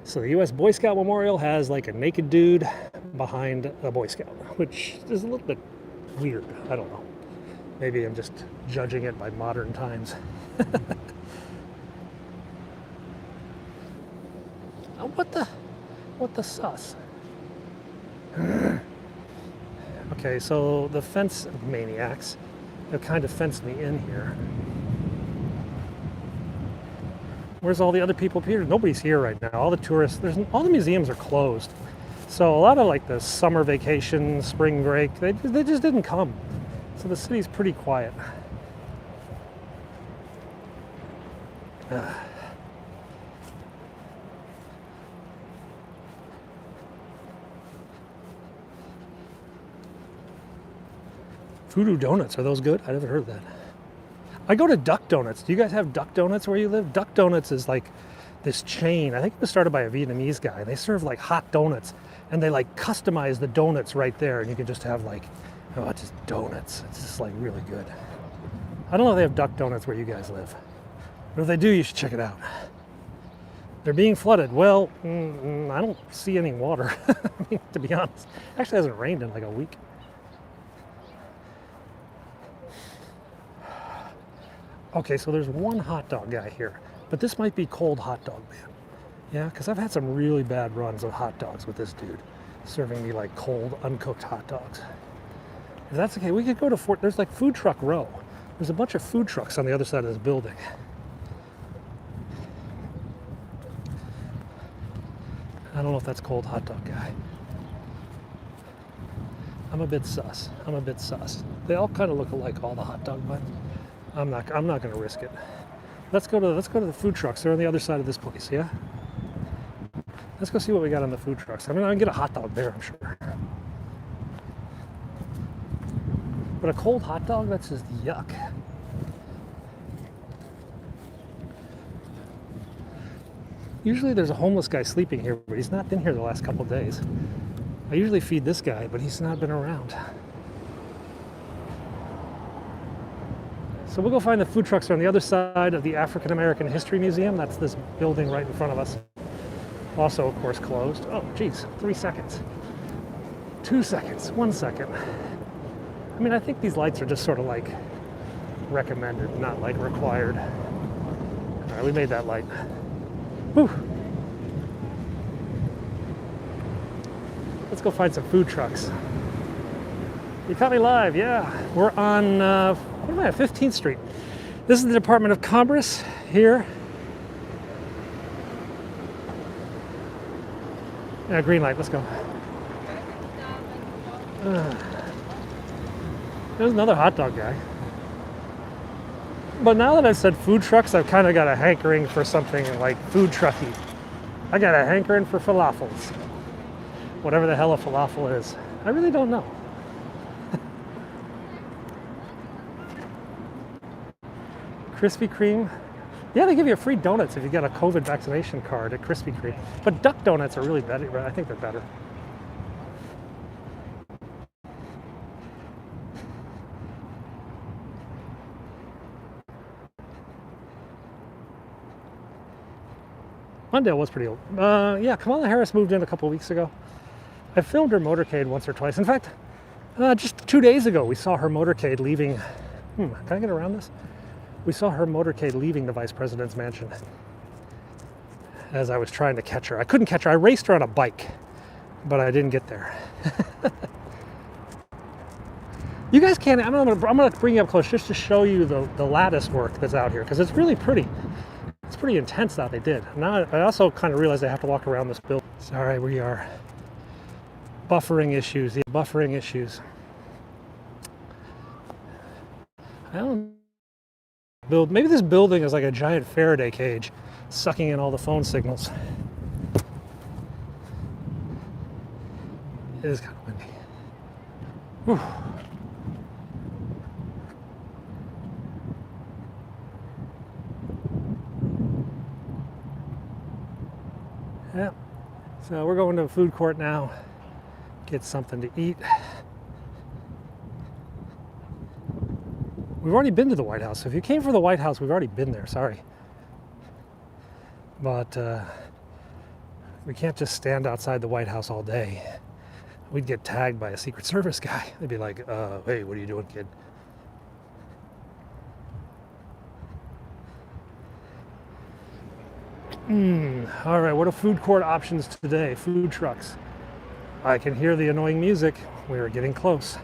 So the U.S. Boy Scout Memorial has like a naked dude behind a Boy Scout, which is a little bit weird. I don't know. Maybe I'm just judging it by modern times. What the sus? Okay, so the fence maniacs have kind of fenced me in here. Where's all the other people here? Nobody's here right now. All the tourists, all the museums are closed. So a lot of like the summer vacation, spring break, they just didn't come. So the city's pretty quiet. Voodoo Donuts, are those good? I never heard of that. I go to Duck Donuts. Do you guys have Duck Donuts where you live? Duck Donuts is like this chain. I think it was started by a Vietnamese guy. They serve like hot donuts And they like customize the donuts right there, and you can just have like, oh, just donuts. It's just like really good. I don't know if they have duck donuts where you guys live, but if they do, you should check it out. They're being flooded. Well, I don't see any water, I mean, to be honest. Actually, it hasn't rained in like a week. Okay, so there's one hot dog guy here, but this might be cold hot dog man. Yeah, because I've had some really bad runs of hot dogs with this dude, serving me like cold, uncooked hot dogs. If that's okay, we could go to there's like food truck row. There's a bunch of food trucks on the other side of this building. I don't know if that's cold hot dog guy. I'm a bit sus. They all kind of look alike, all the hot dog buns. I'm not going to risk it. Let's go to the food trucks. They're on the other side of this place, yeah? Let's go see what we got on the food trucks. I mean, I can get a hot dog there, I'm sure. But a cold hot dog, that's just yuck. Usually there's a homeless guy sleeping here, but he's not been here the last couple of days. I usually feed this guy, but he's not been around. So we'll go find the food trucks on the other side of the African American History Museum. That's this building right in front of us. Also, of course, closed. Oh, geez, 3 seconds. 2 seconds, 1 second. I mean, I think these lights are just sort of like recommended, not like required. All right, we made that light. Whew. Let's go find some food trucks. You caught me live, yeah. We're on, what am I at, 15th Street. This is the Department of Commerce here. Yeah, green light, let's go. There's another hot dog guy. But now that I've said food trucks, I've kind of got a hankering for something like food trucky. I got a hankering for falafels. Whatever the hell a falafel is. I really don't know. Krispy Kreme. Yeah, they give you free donuts if you get a COVID vaccination card at Krispy Kreme. But duck donuts are really better. I think they're better. Mondale was pretty old. Yeah, Kamala Harris moved in a couple weeks ago. I filmed her motorcade once or twice. In fact, just 2 days ago, we saw her motorcade leaving. Can I get around this? We saw her motorcade leaving the vice president's mansion as I was trying to catch her. I couldn't catch her. I raced her on a bike, but I didn't get there. You guys can't. I'm gonna bring you up close just to show you the lattice work that's out here because it's really pretty. It's pretty intense that they did. Now I also kind of realized I have to walk around this building. Sorry, we are buffering issues. Yeah, buffering issues. I don't build. Maybe this building is like a giant Faraday cage, sucking in all the phone signals. It is kind of windy. Whew. Yeah, so we're going to a food court now, get something to eat. We've already been to the White House, so if you came for the White House, we've already been there, sorry. But we can't just stand outside the White House all day. We'd get tagged by a Secret Service guy. They'd be like, hey, what are you doing, kid? All right, what are food court options today? Food trucks. I can hear the annoying music. We are getting close.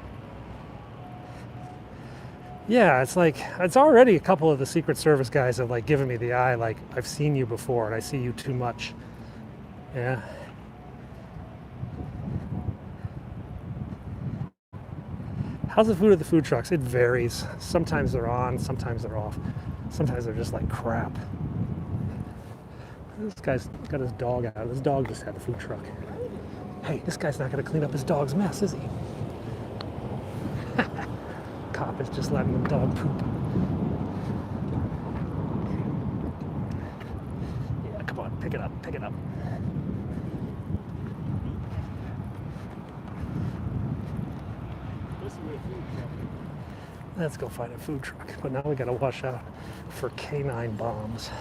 Yeah, it's like, it's already a couple of the Secret Service guys have like given me the eye, like, I've seen you before and I see you too much. Yeah. How's the food at the food trucks? It varies. Sometimes they're on, sometimes they're off. Sometimes they're just like crap. This guy's got his dog out. His dog just had the food truck. Hey, this guy's not going to clean up his dog's mess, is he? Cop is just letting the dog poop. Yeah, come on, pick it up, pick it up. Let's go find a food truck. But now we gotta watch out for canine bombs.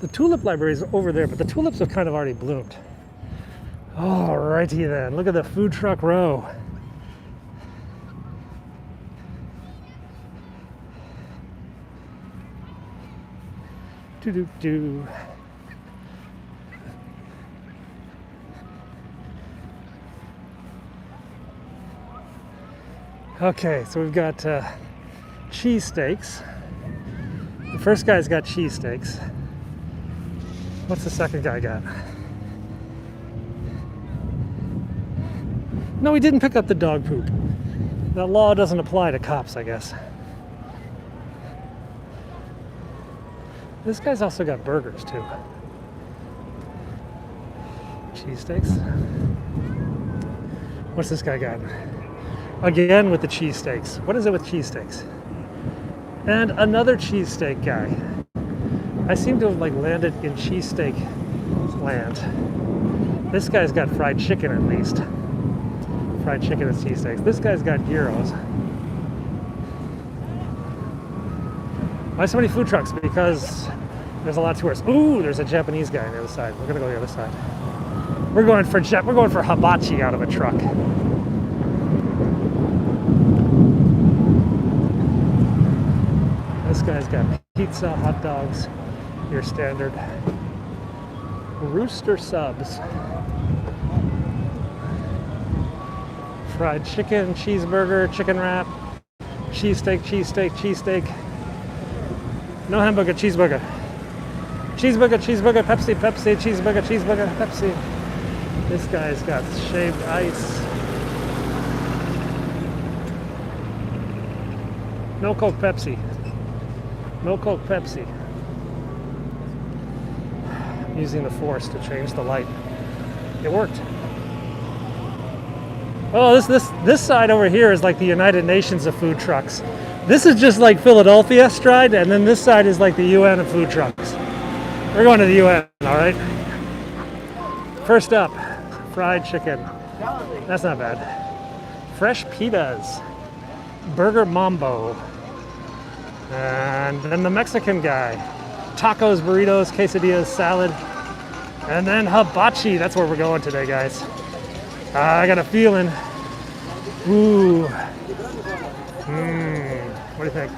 The tulip library is over there, but the tulips have kind of already bloomed. Alrighty then, look at the food truck row. Do. Okay, so we've got cheesesteaks. The first guy's got cheesesteaks. What's the second guy got? No, he didn't pick up the dog poop. That law doesn't apply to cops, I guess. This guy's also got burgers, too. Cheesesteaks. What's this guy got? Again with the cheesesteaks. What is it with cheesesteaks? And another cheesesteak guy. I seem to have like landed in cheesesteak land. This guy's got fried chicken at least. Fried chicken and cheesesteaks. This guy's got gyros. Why so many food trucks? Because there's a lot of tourists. Ooh, there's a Japanese guy on the other side. We're gonna go to the other side. We're going for hibachi out of a truck. This guy's got pizza, hot dogs, your standard rooster subs, fried chicken, cheeseburger, chicken wrap, cheesesteak, no hamburger, cheeseburger, Pepsi, cheeseburger, Pepsi. This guy's got shaved ice. No Coke, Pepsi. No Coke, Pepsi. Using the force to change the light. It worked. Oh, this side over here is like the United Nations of food trucks. This is just like Philadelphia stride, and then this side is like the UN of food trucks. We're going to the UN, all right? First up, fried chicken. That's not bad. Fresh pitas. Burger Mambo. And then the Mexican guy. Tacos, burritos, quesadillas, salad. And then hibachi. That's where we're going today, guys. I got a feeling. Ooh. What do you think?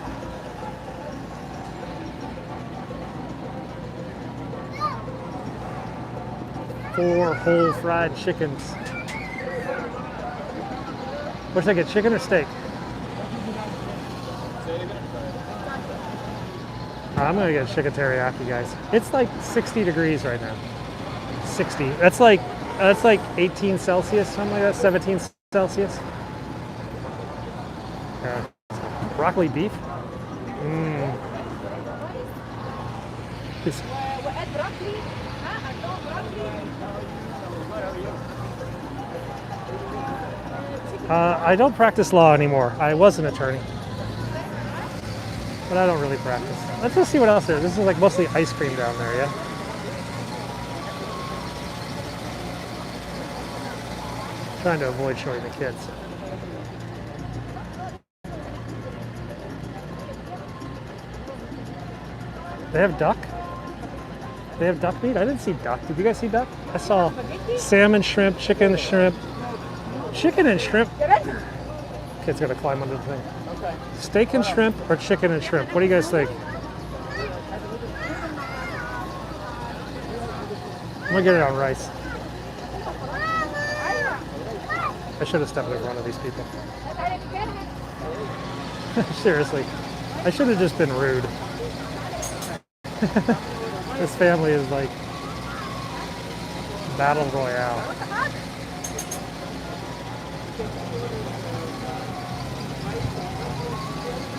Four whole fried chickens. What should I get, chicken or steak? I'm gonna get chicken teriyaki, guys. It's like 60 degrees right now. 60. That's like 18 Celsius, something like that. 17 Celsius. Broccoli beef. I don't practice law anymore. I was an attorney, but I don't really practice. Let's just see what else there is. This is like mostly ice cream down there, yeah? Trying to avoid showing the kids. They have duck? They have duck meat? I didn't see duck. Did you guys see duck? I saw salmon, shrimp, chicken, shrimp. Chicken and shrimp. Kid's gonna climb under the thing. Okay. Steak and shrimp or chicken and shrimp? What do you guys think? I'm gonna get it on rice. I should have stepped in front of these people. Seriously. I should have just been rude. This family is like battle royale.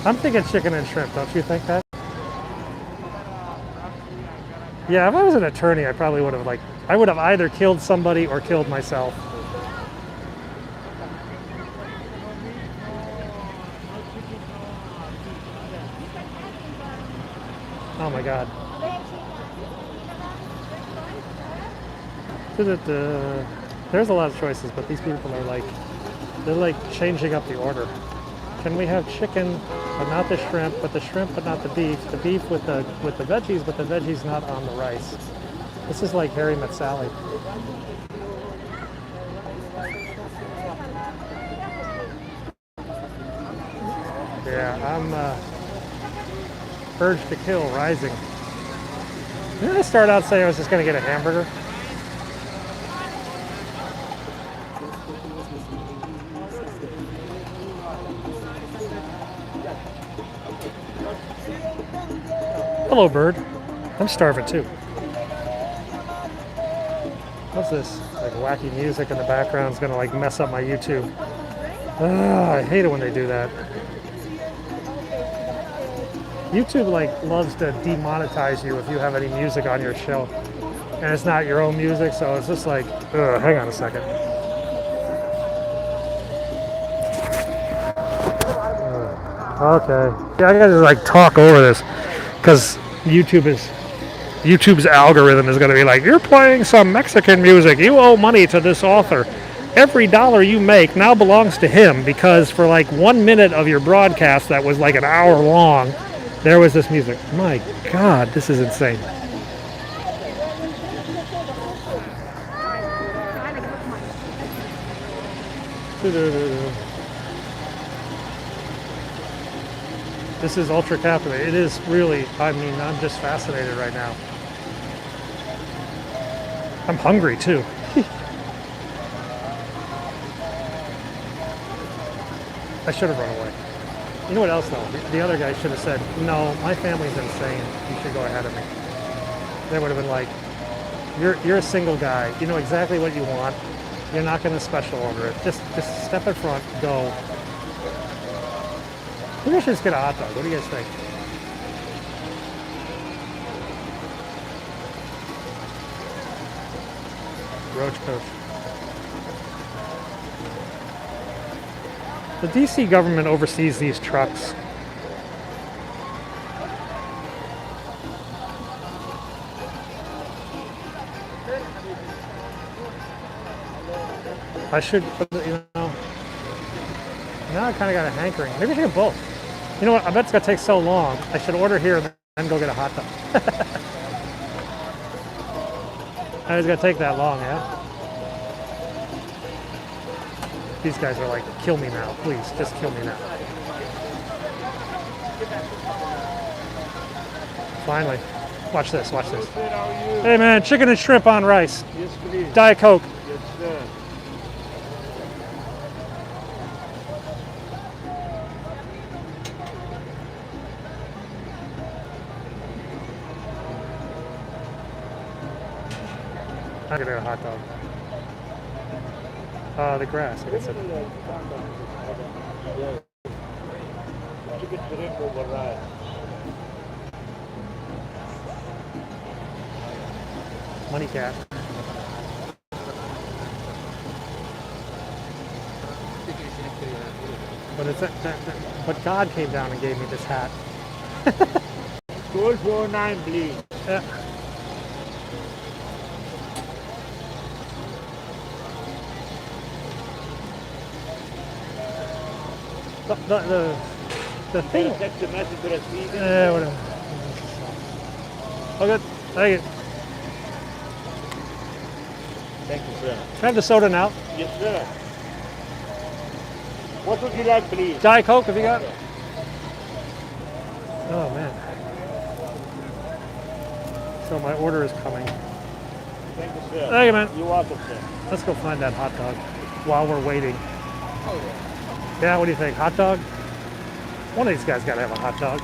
I'm thinking chicken and shrimp, don't you think that? Yeah, if I was an attorney, I probably would have I would have either killed somebody or killed myself. Oh my God. There's a lot of choices, but these people are like, they're like changing up the order. Can we have chicken, but not the shrimp, but the shrimp, but not the beef with the veggies, but the veggies not on the rice. This is like Harry Met Sally. Yeah, I'm urge to kill rising. Didn't I start out saying I was just going to get a hamburger? Hello, bird. I'm starving too. What's this? Like wacky music in the background is gonna like mess up my YouTube. I hate it when they do that. YouTube like loves to demonetize you if you have any music on your show, and it's not your own music, so it's just like, hang on a second. Okay, yeah, I gotta like talk over this because YouTube's algorithm is going to be like, you're playing some Mexican music, you owe money to this author. Every dollar you make now belongs to him because for like 1 minute of your broadcast that was like an hour long, there was this music. My God, this is insane. This is ultra captivating. It is really, I mean, I'm just fascinated right now. I'm hungry too. I should have run away. You know what else though? The other guy should have said, no, my family's insane. You should go ahead of me. They would have been like, you're a single guy. You know exactly what you want. You're not going to special order it. Just step in front, go. Maybe I should just get a hot dog. What do you guys think? Roach coach. The DC government oversees these trucks. I should, you know, now I kind of got a hankering. Maybe I should get both. You know what? I bet it's going to take so long. I should order here and then go get a hot dog. It's going to take that long, yeah? These guys are like, kill me now. Please, just kill me now. Finally. Watch this, watch this. Hey man, chicken and shrimp on rice. Yes, please. Diet Coke. Yes, sir. I'm gonna get a hot dog. The grass. I guess it. Chicken shrimp over rice. Money cat. But it's but God came down and gave me this hat. 1249, please. Yeah. The thing. Text the message to the season. Yeah, whatever. Oh, good. Thank you. Thank you, sir. Can I have the soda now? Yes, sir. What would you like, please? Diet Coke, have you got? Oh, man. So my order is coming. Thank you, sir. Thank you, man. You're welcome, sir. Let's go find that hot dog while we're waiting. Yeah, what do you think? Hot dog? One of these guys got to have a hot dog.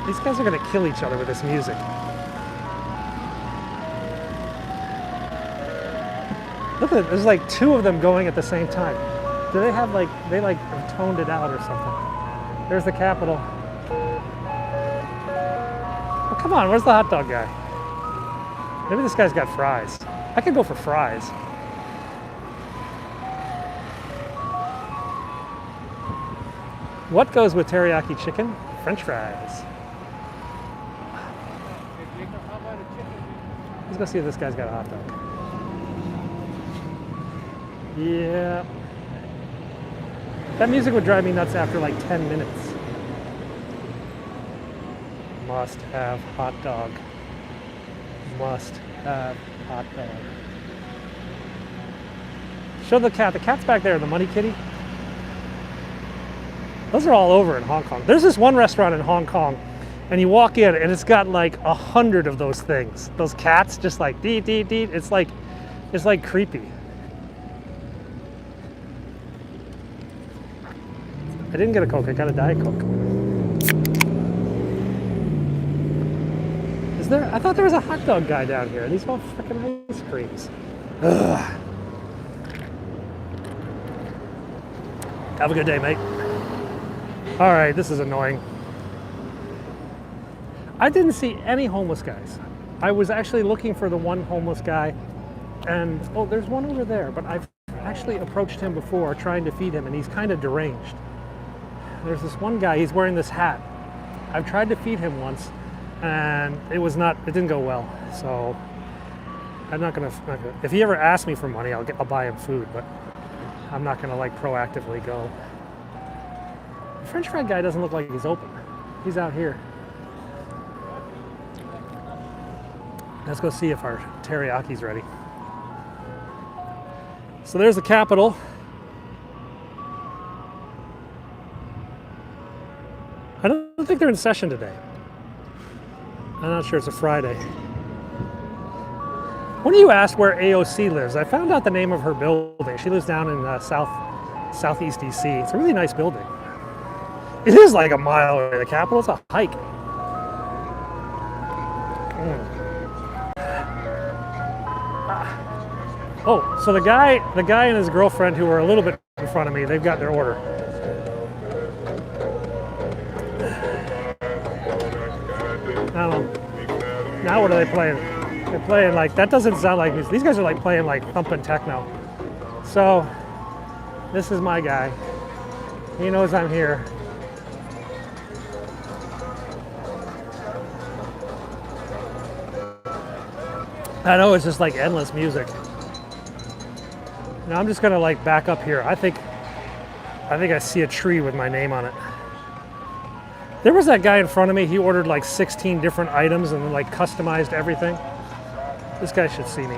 These guys are going to kill each other with this music. Look at it. There's like two of them going at the same time. Do they have like, they like have toned it out or something? There's the Capitol. Oh, come on. Where's the hot dog guy? Maybe this guy's got fries. I could go for fries. What goes with teriyaki chicken? French fries. Let's go see if this guy's got a hot dog. Yeah. That music would drive me nuts after like 10 minutes. Must have hot dog. Must have hot dog. Show the cat. The cat's back there, the money kitty. Those are all over in Hong Kong. There's this one restaurant in Hong Kong, and you walk in, and it's got like 100 of those things. Those cats just like dee dee dee. It's like creepy. I didn't get a Coke. I got a Diet Coke. Is there? I thought there was a hot dog guy down here. These all freaking ice creams. Ugh. Have a good day, mate. All right, this is annoying. I didn't see any homeless guys. I was actually looking for the one homeless guy, and oh, there's one over there, but I've actually approached him before trying to feed him, and he's kind of deranged. There's this one guy, he's wearing this hat. I've tried to feed him once, and it didn't go well. So I'm not gonna, if he ever asks me for money, I'll buy him food, but I'm not gonna like proactively go. The French fry guy doesn't look like he's open. He's out here. Let's go see if our teriyaki's ready. So there's the Capitol. I don't think they're in session today. I'm not sure, it's a Friday. When you asked where AOC lives, I found out the name of her building. She lives down in southeast DC. It's a really nice building. It is like a mile away. The Capitol, it's a hike. Oh, so the guy and his girlfriend who were a little bit in front of me, they've got their order. Now what are they playing? They're playing like, that doesn't sound like these guys are like playing like thumping techno. So this is my guy. He knows I'm here. I know, it's just like endless music. Now I'm just gonna like back up here. I think I see a tree with my name on it. There was that guy in front of me, he ordered like 16 different items and like customized everything. This guy should see me.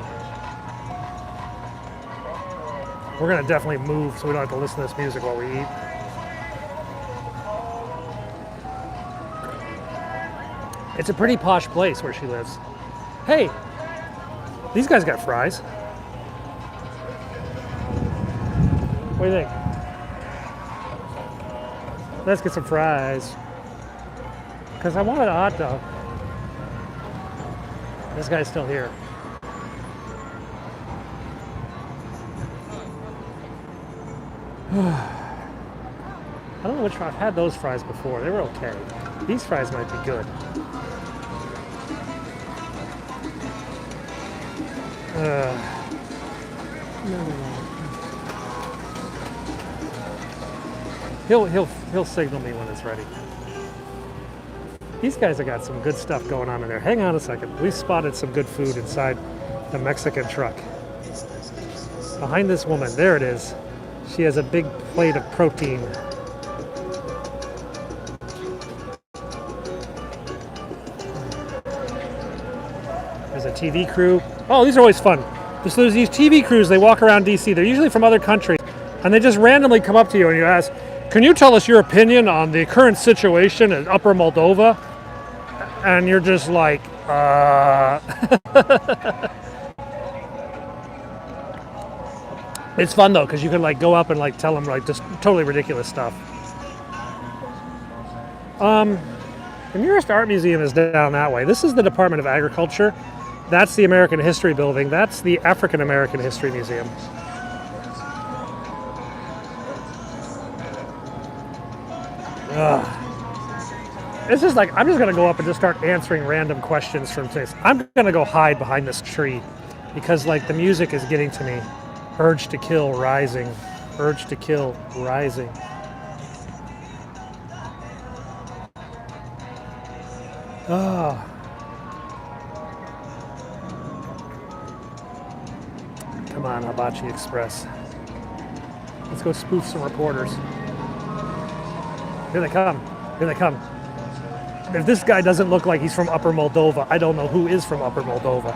We're gonna definitely move so we don't have to listen to this music while we eat. It's a pretty posh place where she lives. Hey, these guys got fries. What do you think? Let's get some fries. Because I wanted a hot dog. This guy's still here. I don't know which fries. I've had those fries before. They were okay. These fries might be good. No. He'll signal me when it's ready. These guys have got some good stuff going on in there. Hang on a second. We spotted some good food inside the Mexican truck. Behind this woman, there it is. She has a big plate of protein. There's a TV crew. Oh, these are always fun. So there's these TV crews, they walk around DC. They're usually from other countries. And they just randomly come up to you and you ask, can you tell us your opinion on the current situation in Upper Moldova? And you're just like, It's fun though, because you can like go up and like tell them like just totally ridiculous stuff. The nearest art museum is down that way. This is the Department of Agriculture. That's the American History Building. That's the African American History Museum. It's just like, I'm just going to go up and just start answering random questions from things. I'm going to go hide behind this tree because like the music is getting to me. Urge to kill rising. Urge to kill rising. Come on, Hibachi Express. Let's go spoof some reporters. Here they come. Here they come. If this guy doesn't look like he's from Upper Moldova, I don't know who is from Upper Moldova.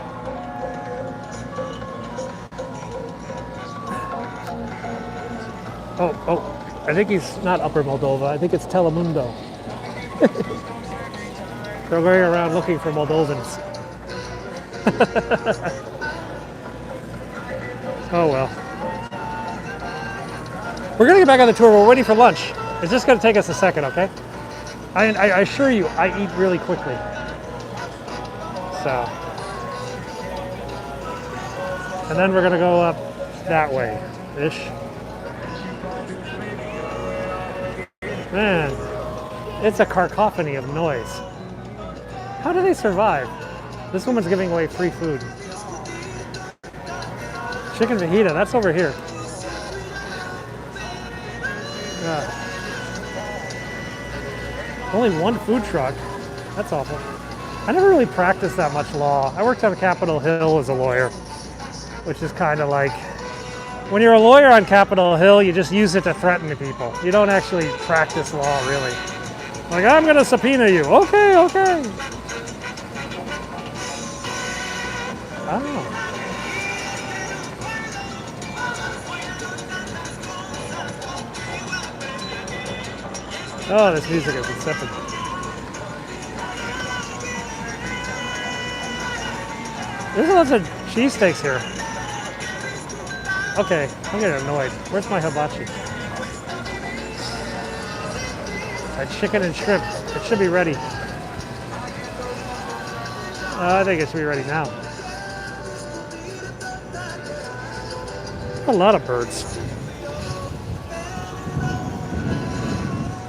Oh, I think he's not Upper Moldova. I think it's Telemundo. They're going around looking for Moldovans. Oh well. We're gonna get back on the tour. We're waiting for lunch. It's just gonna take us a second, okay? I assure you, I eat really quickly. So. And then we're gonna go up that way-ish. Man, it's a cacophony of noise. How do they survive? This woman's giving away free food. Chicken fajita, that's over here. Only one food truck. That's awful. I never really practiced that much law. I worked on Capitol Hill as a lawyer, which is kind of like, when you're a lawyer on Capitol Hill, you just use it to threaten people. You don't actually practice law, really. Like, I'm gonna subpoena you. Okay, okay. Oh. Oh, this music is insipid. There's lots of cheesesteaks here. Okay, I'm getting annoyed. Where's my hibachi? That chicken and shrimp. It should be ready. I think it should be ready now. A lot of birds.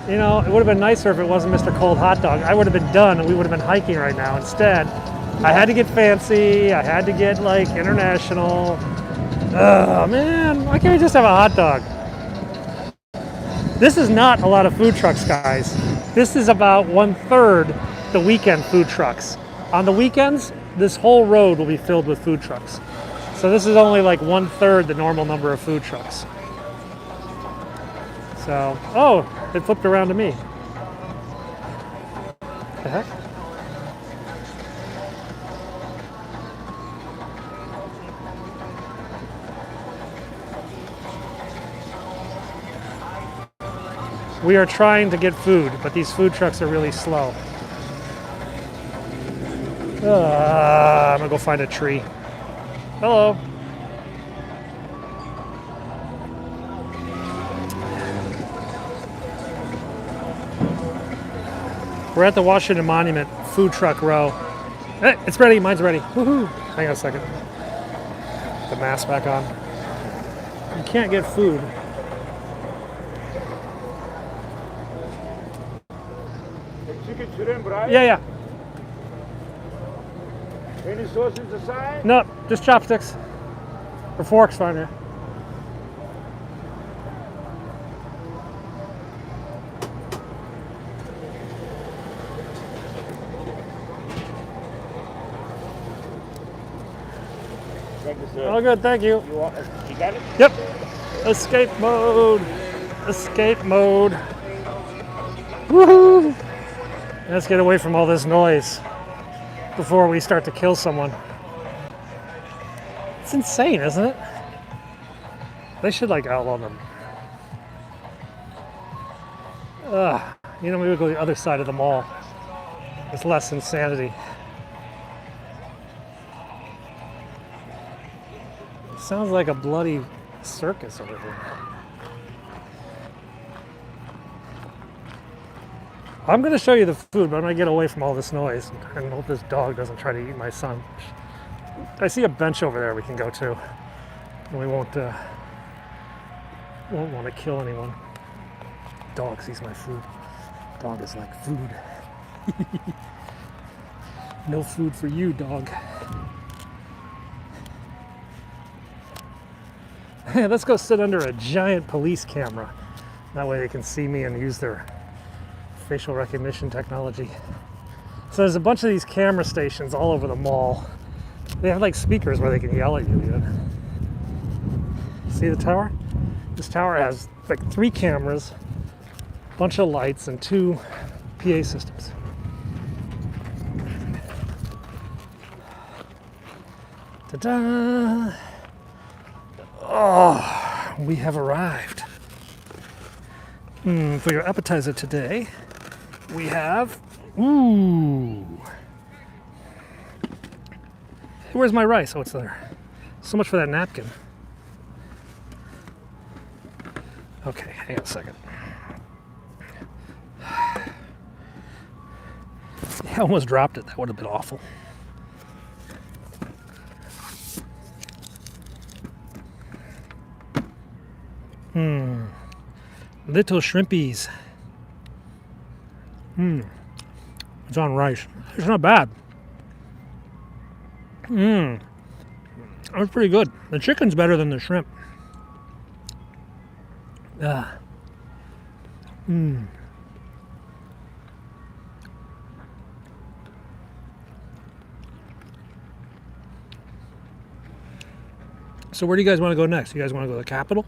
You know, it would have been nicer if it wasn't Mr. Cold Hot Dog. I would have been done and we would have been hiking right now. Instead, I had to get fancy. I had to get like international. Oh man, why can't we just have a hot dog? This is not a lot of food trucks, guys. This is about 1/3 the weekend food trucks. On the weekends, this whole road will be filled with food trucks. So this is only like 1/3 the normal number of food trucks. So, oh, it flipped around to me. The heck? We are trying to get food, but these food trucks are really slow. I'm gonna go find a tree. Hello. We're at the Washington Monument food truck row. Hey, it's ready, mine's ready. Woohoo! Hang on a second. The mask back on. You can't get food. Chicken shrimp, right? Yeah. Any sauce inside? No, just chopsticks. Or forks, fine here. Thank you, sir. All good, thank you. You got it? Yep. Escape mode. Escape mode. Woohoo! Let's get away from all this noise before we start to kill someone. It's insane, isn't it? They should like outlaw them. You know, maybe we'll go to the other side of the mall. It's less insanity. It sounds like a bloody circus over here. I'm going to show you the food, but I'm going to get away from all this noise and hope this dog doesn't try to eat my son. I see a bench over there we can go to, and we won't want to kill anyone. Dog sees my food. Dog is like food. No food for you, dog. Hey, let's go sit under a giant police camera. That way they can see me and use their facial recognition technology. So there's a bunch of these camera stations all over the mall. They have like speakers where they can yell at you even. See the tower? This tower has like 3 cameras, a bunch of lights, and 2 PA systems. Ta-da! Oh, we have arrived. For your appetizer today, we have, where's my rice? Oh, it's there. So much for that napkin. Okay, hang on a second. I almost dropped it. That would have been awful. Little shrimpies. It's on rice. It's not bad. That was pretty good. The chicken's better than the shrimp. So where do you guys want to go next? You guys want to go to the Capitol?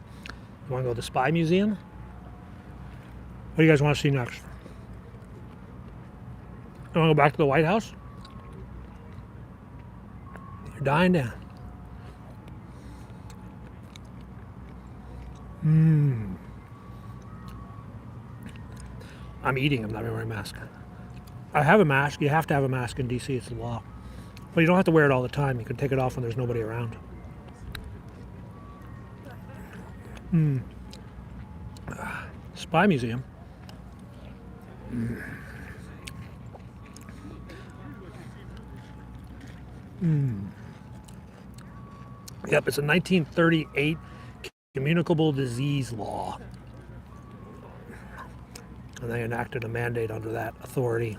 You want to go to the Spy Museum? What do you guys want to see next? You want to go back to the White House? You're dying down. I'm eating. I'm not wearing a mask. I have a mask. You have to have a mask in D.C. It's the law. But you don't have to wear it all the time. You can take it off when there's nobody around. Spy Museum. Yep, it's a 1938 communicable disease law. And they enacted a mandate under that authority.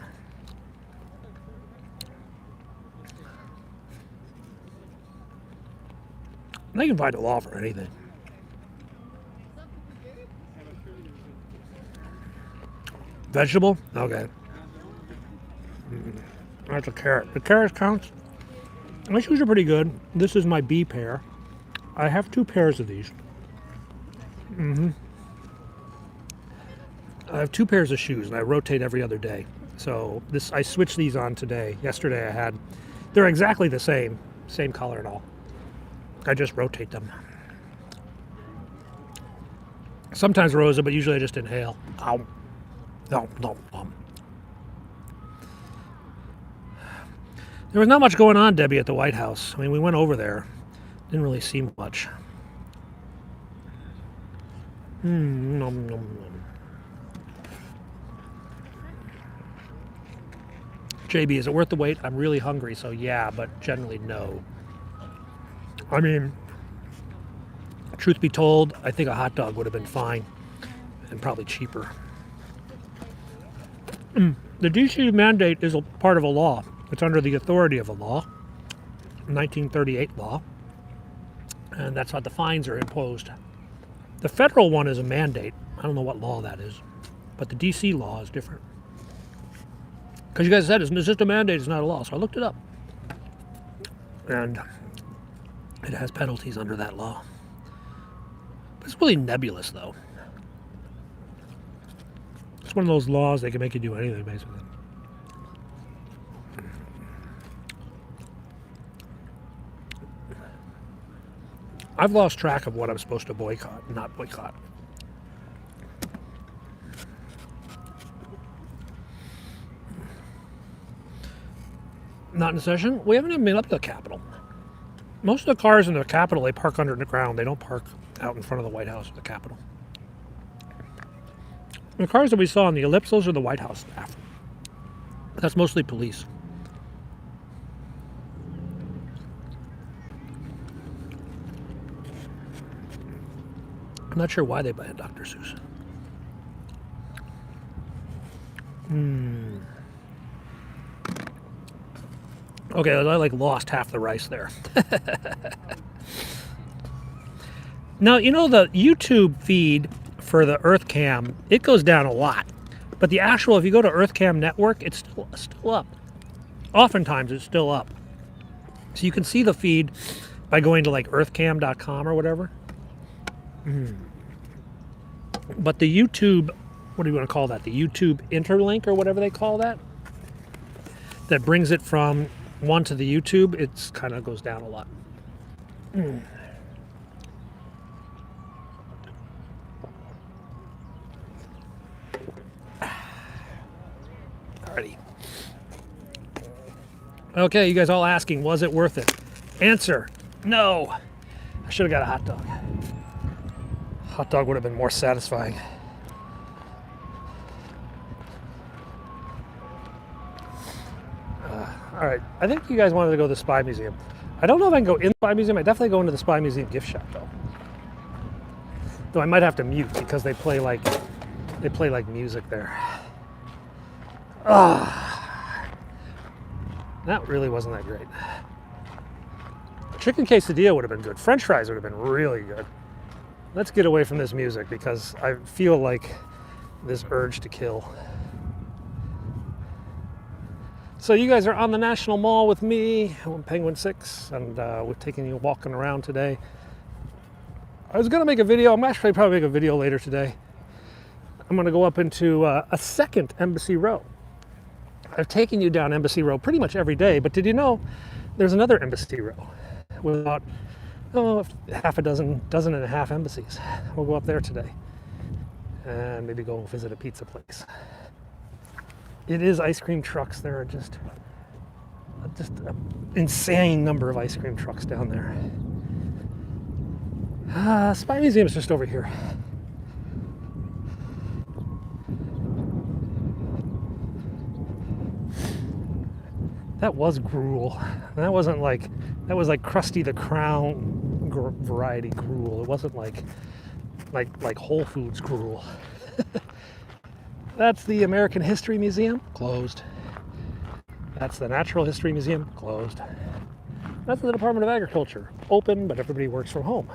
They can find a law for anything. Vegetable? Okay. That's a carrot. The carrot counts. My shoes are pretty good. This is my B pair. I have 2 pairs of these. I have 2 pairs of shoes, and I rotate every other day. So I switched these on today. Yesterday I had, they're exactly the same color and all. I just rotate them. Sometimes Rosa, but usually I just inhale. Ow. No. There was not much going on, Debbie, at the White House. I mean, we went over there. Didn't really seem much. Nom, nom, nom. JB, is it worth the wait? I'm really hungry, so yeah, but generally no. I mean, truth be told, I think a hot dog would have been fine and probably cheaper. The DC mandate is a part of a law. It's under the authority of a law, 1938 law, and that's how the fines are imposed. The federal one is a mandate. I don't know what law that is, but the DC law is different. Because you guys said it's just a mandate, it's not a law, so I looked it up. And it has penalties under that law. But it's really nebulous, though. It's one of those laws that can make you do anything, basically. I've lost track of what I'm supposed to boycott and not boycott. Not in session? We haven't even been up to the Capitol. Most of the cars in the Capitol, they park underground. They don't park out in front of the White House or the Capitol. The cars that we saw in the Ellipse, those are the White House staff. That's mostly police. I'm not sure why they banned Dr. Seuss. Okay, I lost half the rice there. Now, you know the YouTube feed for the EarthCam, it goes down a lot. But the actual, if you go to EarthCam Network, it's still up. Oftentimes, it's still up. So you can see the feed by going to like earthcam.com or whatever. But the YouTube, what do you want to call that? The YouTube interlink or whatever they call that, that brings it from one to the YouTube, it's kind of goes down a lot. Alrighty. Okay, you guys all asking, was it worth it? Answer, no. I should have got a hot dog. Hot dog would have been more satisfying. All right, I think you guys wanted to go to the Spy Museum. I don't know if I can go in the Spy Museum. I definitely go into the Spy Museum gift shop though. Though I might have to mute because they play like music there. That really wasn't that great. Chicken quesadilla would have been good. French fries would have been really good. Let's get away from this music because I feel like this urge to kill. So you guys are on the National Mall with me, Penguin 6, and we're taking you walking around today. I was gonna make a video. I'm actually probably make a video later today. I'm gonna go up into a second Embassy Row. I've taken you down Embassy Row pretty much every day, but did you know there's another Embassy Row with about half a dozen and a half embassies? We'll go up there today and maybe go visit a pizza place. It is ice cream trucks. There are just an insane number of ice cream trucks down there. Spy Museum is just over here. That was gruel. That wasn't like, that was like Krusty the Crown variety gruel. It wasn't like Whole Foods gruel. That's the American History Museum, closed. That's the Natural History Museum, closed. That's the Department of Agriculture, open, but everybody works from home.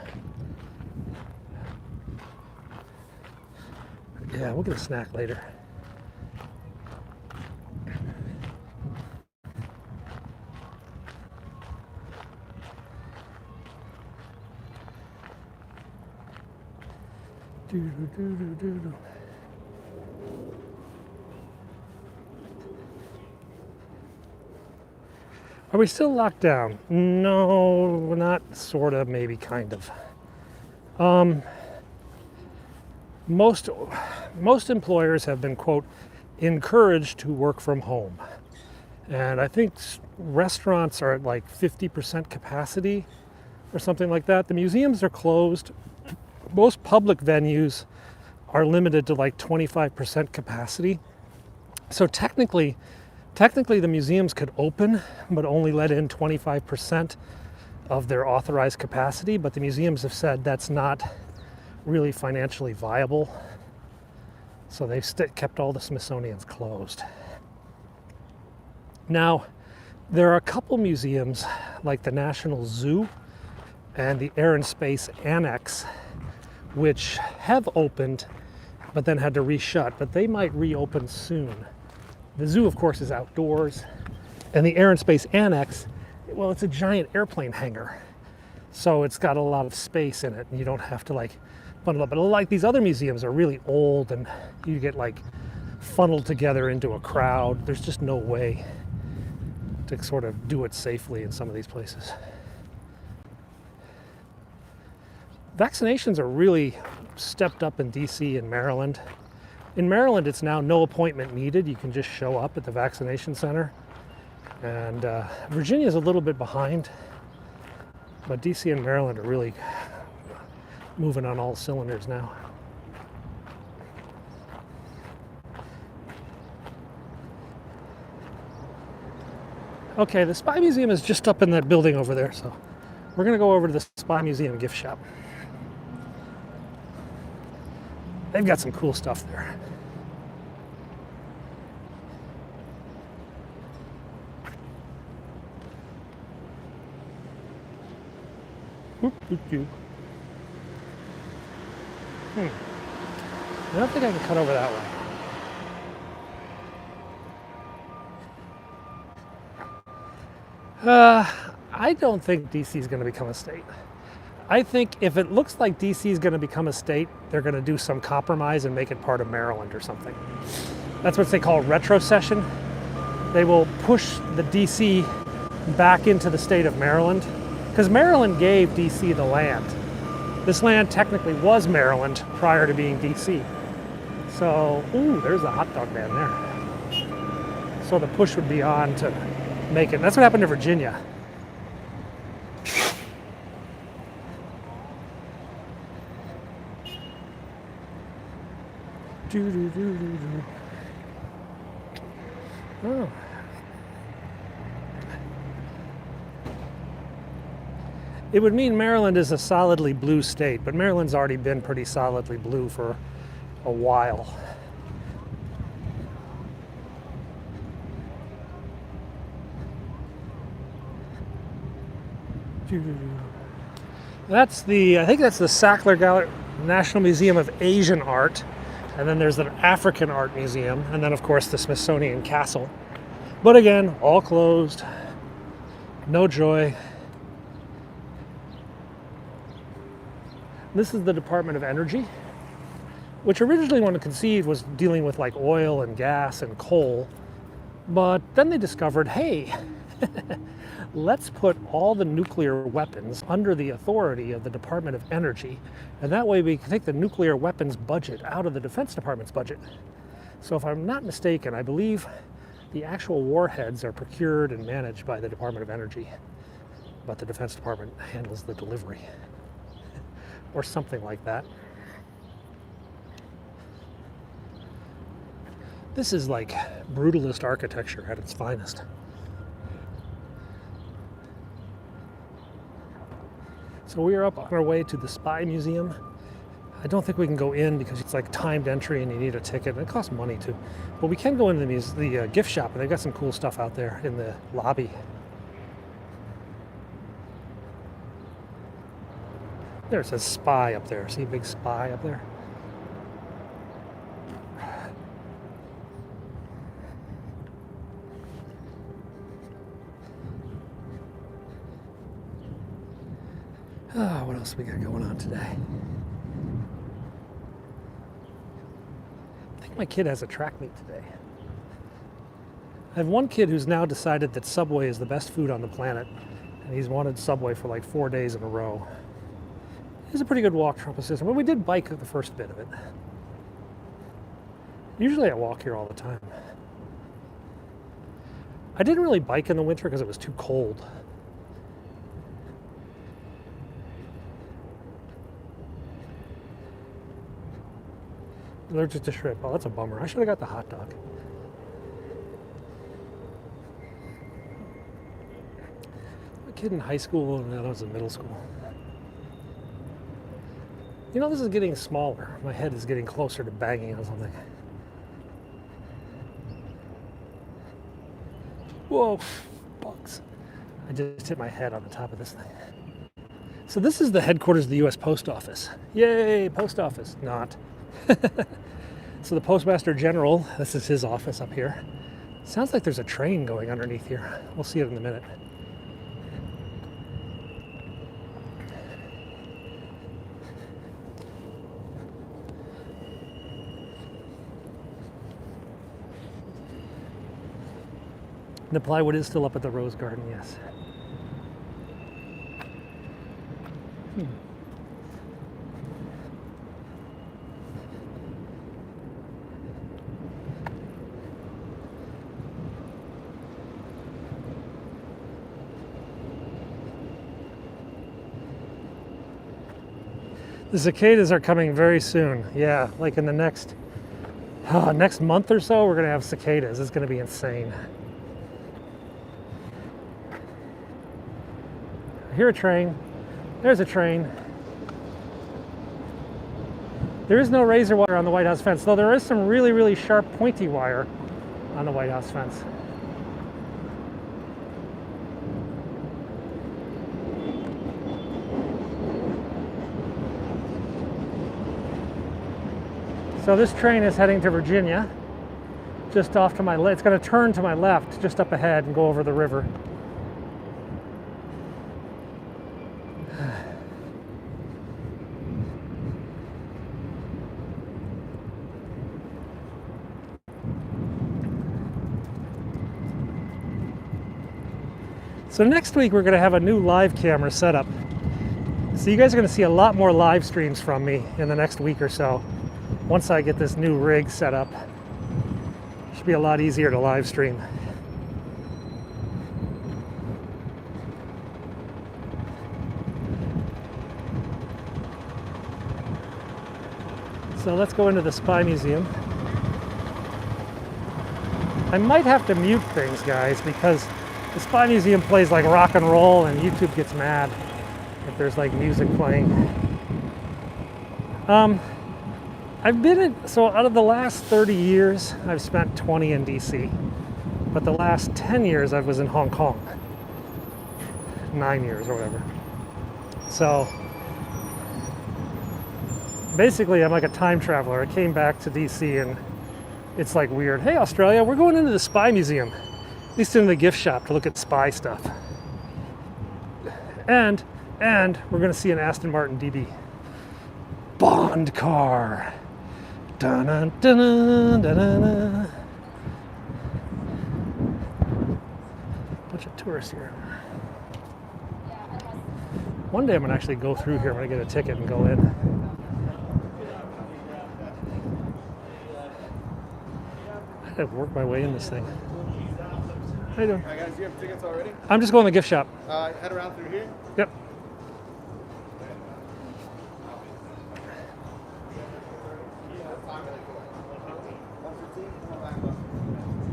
Yeah, we'll get a snack later. Are we still locked down? No, not sort of, maybe kind of. Most employers have been, quote, encouraged to work from home. And I think restaurants are at like 50% capacity or something like that. The museums are closed. Most public venues are limited to like 25% capacity. So technically the museums could open, but only let in 25% of their authorized capacity. But the museums have said that's not really financially viable. So they've kept all the Smithsonian's closed. Now, there are a couple museums like the National Zoo and the Air and Space Annex, which have opened, but then had to reshut, but they might reopen soon. The zoo, of course, is outdoors, and the Air and Space Annex, well, it's a giant airplane hangar, so it's got a lot of space in it, and you don't have to like bundle up. But like these other museums are really old, and you get like funneled together into a crowd. There's just no way to sort of do it safely in some of these places. Vaccinations are really stepped up in DC and Maryland. In Maryland, it's now no appointment needed. You can just show up at the vaccination center. And Virginia's a little bit behind, but DC and Maryland are really moving on all cylinders now. Okay, the Spy Museum is just up in that building over there, so we're gonna go over to the Spy Museum gift shop. They've got some cool stuff there. I don't think I can cut over that way. I don't think DC is going to become a state. I think if it looks like DC is going to become a state, they're going to do some compromise and make it part of Maryland or something. That's what they call retrocession. They will push the DC back into the state of Maryland, because Maryland gave DC the land. This land technically was Maryland prior to being DC. So, ooh, there's a hot dog man there. So the push would be on to make it. That's what happened to Virginia. Oh. It would mean Maryland is a solidly blue state, but Maryland's already been pretty solidly blue for a while. That's I think that's the Sackler Gallery, National Museum of Asian Art. And then there's the African Art Museum. And then, of course, the Smithsonian Castle. But again, all closed. No joy. This is the Department of Energy, which originally, when conceived, was dealing with like oil and gas and coal. But then they discovered, hey, let's put all the nuclear weapons under the authority of the Department of Energy. And that way we can take the nuclear weapons budget out of the Defense Department's budget. So if I'm not mistaken, I believe the actual warheads are procured and managed by the Department of Energy, but the Defense Department handles the delivery. Or something like that. This is like brutalist architecture at its finest. So we are up on our way to the Spy Museum. I don't think we can go in because it's like timed entry and you need a ticket, and it costs money too. But we can go into the gift shop, and they've got some cool stuff out there in the lobby. There it says Spy up there. See a big spy up there? Oh, what else we got going on today? I think my kid has a track meet today. I have one kid who's now decided that Subway is the best food on the planet, and he's wanted Subway for like 4 days in a row. It's a pretty good walk system, but we did bike the first bit of it. Usually I walk here all the time. I didn't really bike in the winter because it was too cold. Allergic to shrimp. Oh, that's a bummer. I should have got the hot dog. A kid in high school and the other was in middle school. You know, this is getting smaller. My head is getting closer to banging on something. Whoa, bugs. I just hit my head on the top of this thing. So this is the headquarters of the U.S. Post Office. Yay, Post Office. Not. So the Postmaster General, this is his office up here. Sounds like there's a train going underneath here. We'll see it in a minute. The plywood is still up at the Rose Garden, yes. The cicadas are coming very soon. Yeah, like in the next month or so, we're gonna have cicadas. It's gonna be insane. I hear a train. There's a train. There is no razor wire on the White House fence, though there is some really, really sharp, pointy wire on the White House fence. So this train is heading to Virginia, just off to my left. It's going to turn to my left, just up ahead, and go over the river. So next week we're going to have a new live camera setup. So you guys are going to see a lot more live streams from me in the next week or so. Once I get this new rig set up, it should be a lot easier to live stream. So let's go into the Spy Museum. I might have to mute things, guys, because the Spy Museum plays like rock and roll and YouTube gets mad if there's like music playing. I've been in, so out of the last 30 years, I've spent 20 in DC. But the last 10 years I was in Hong Kong. 9 years or whatever. So basically I'm like a time traveler. I came back to DC and it's like weird. Hey Australia, we're going into the Spy Museum. At least in the gift shop to look at spy stuff. And we're gonna see an Aston Martin DB. Bond car. Dun dun dun dun dun. Bunch of tourists here. One day I'm gonna actually go through here when I get a ticket and go in. I gotta work my way in this thing. How you doing? Hi guys, do you have tickets already? I'm just going to the gift shop. Head around through here. Yep.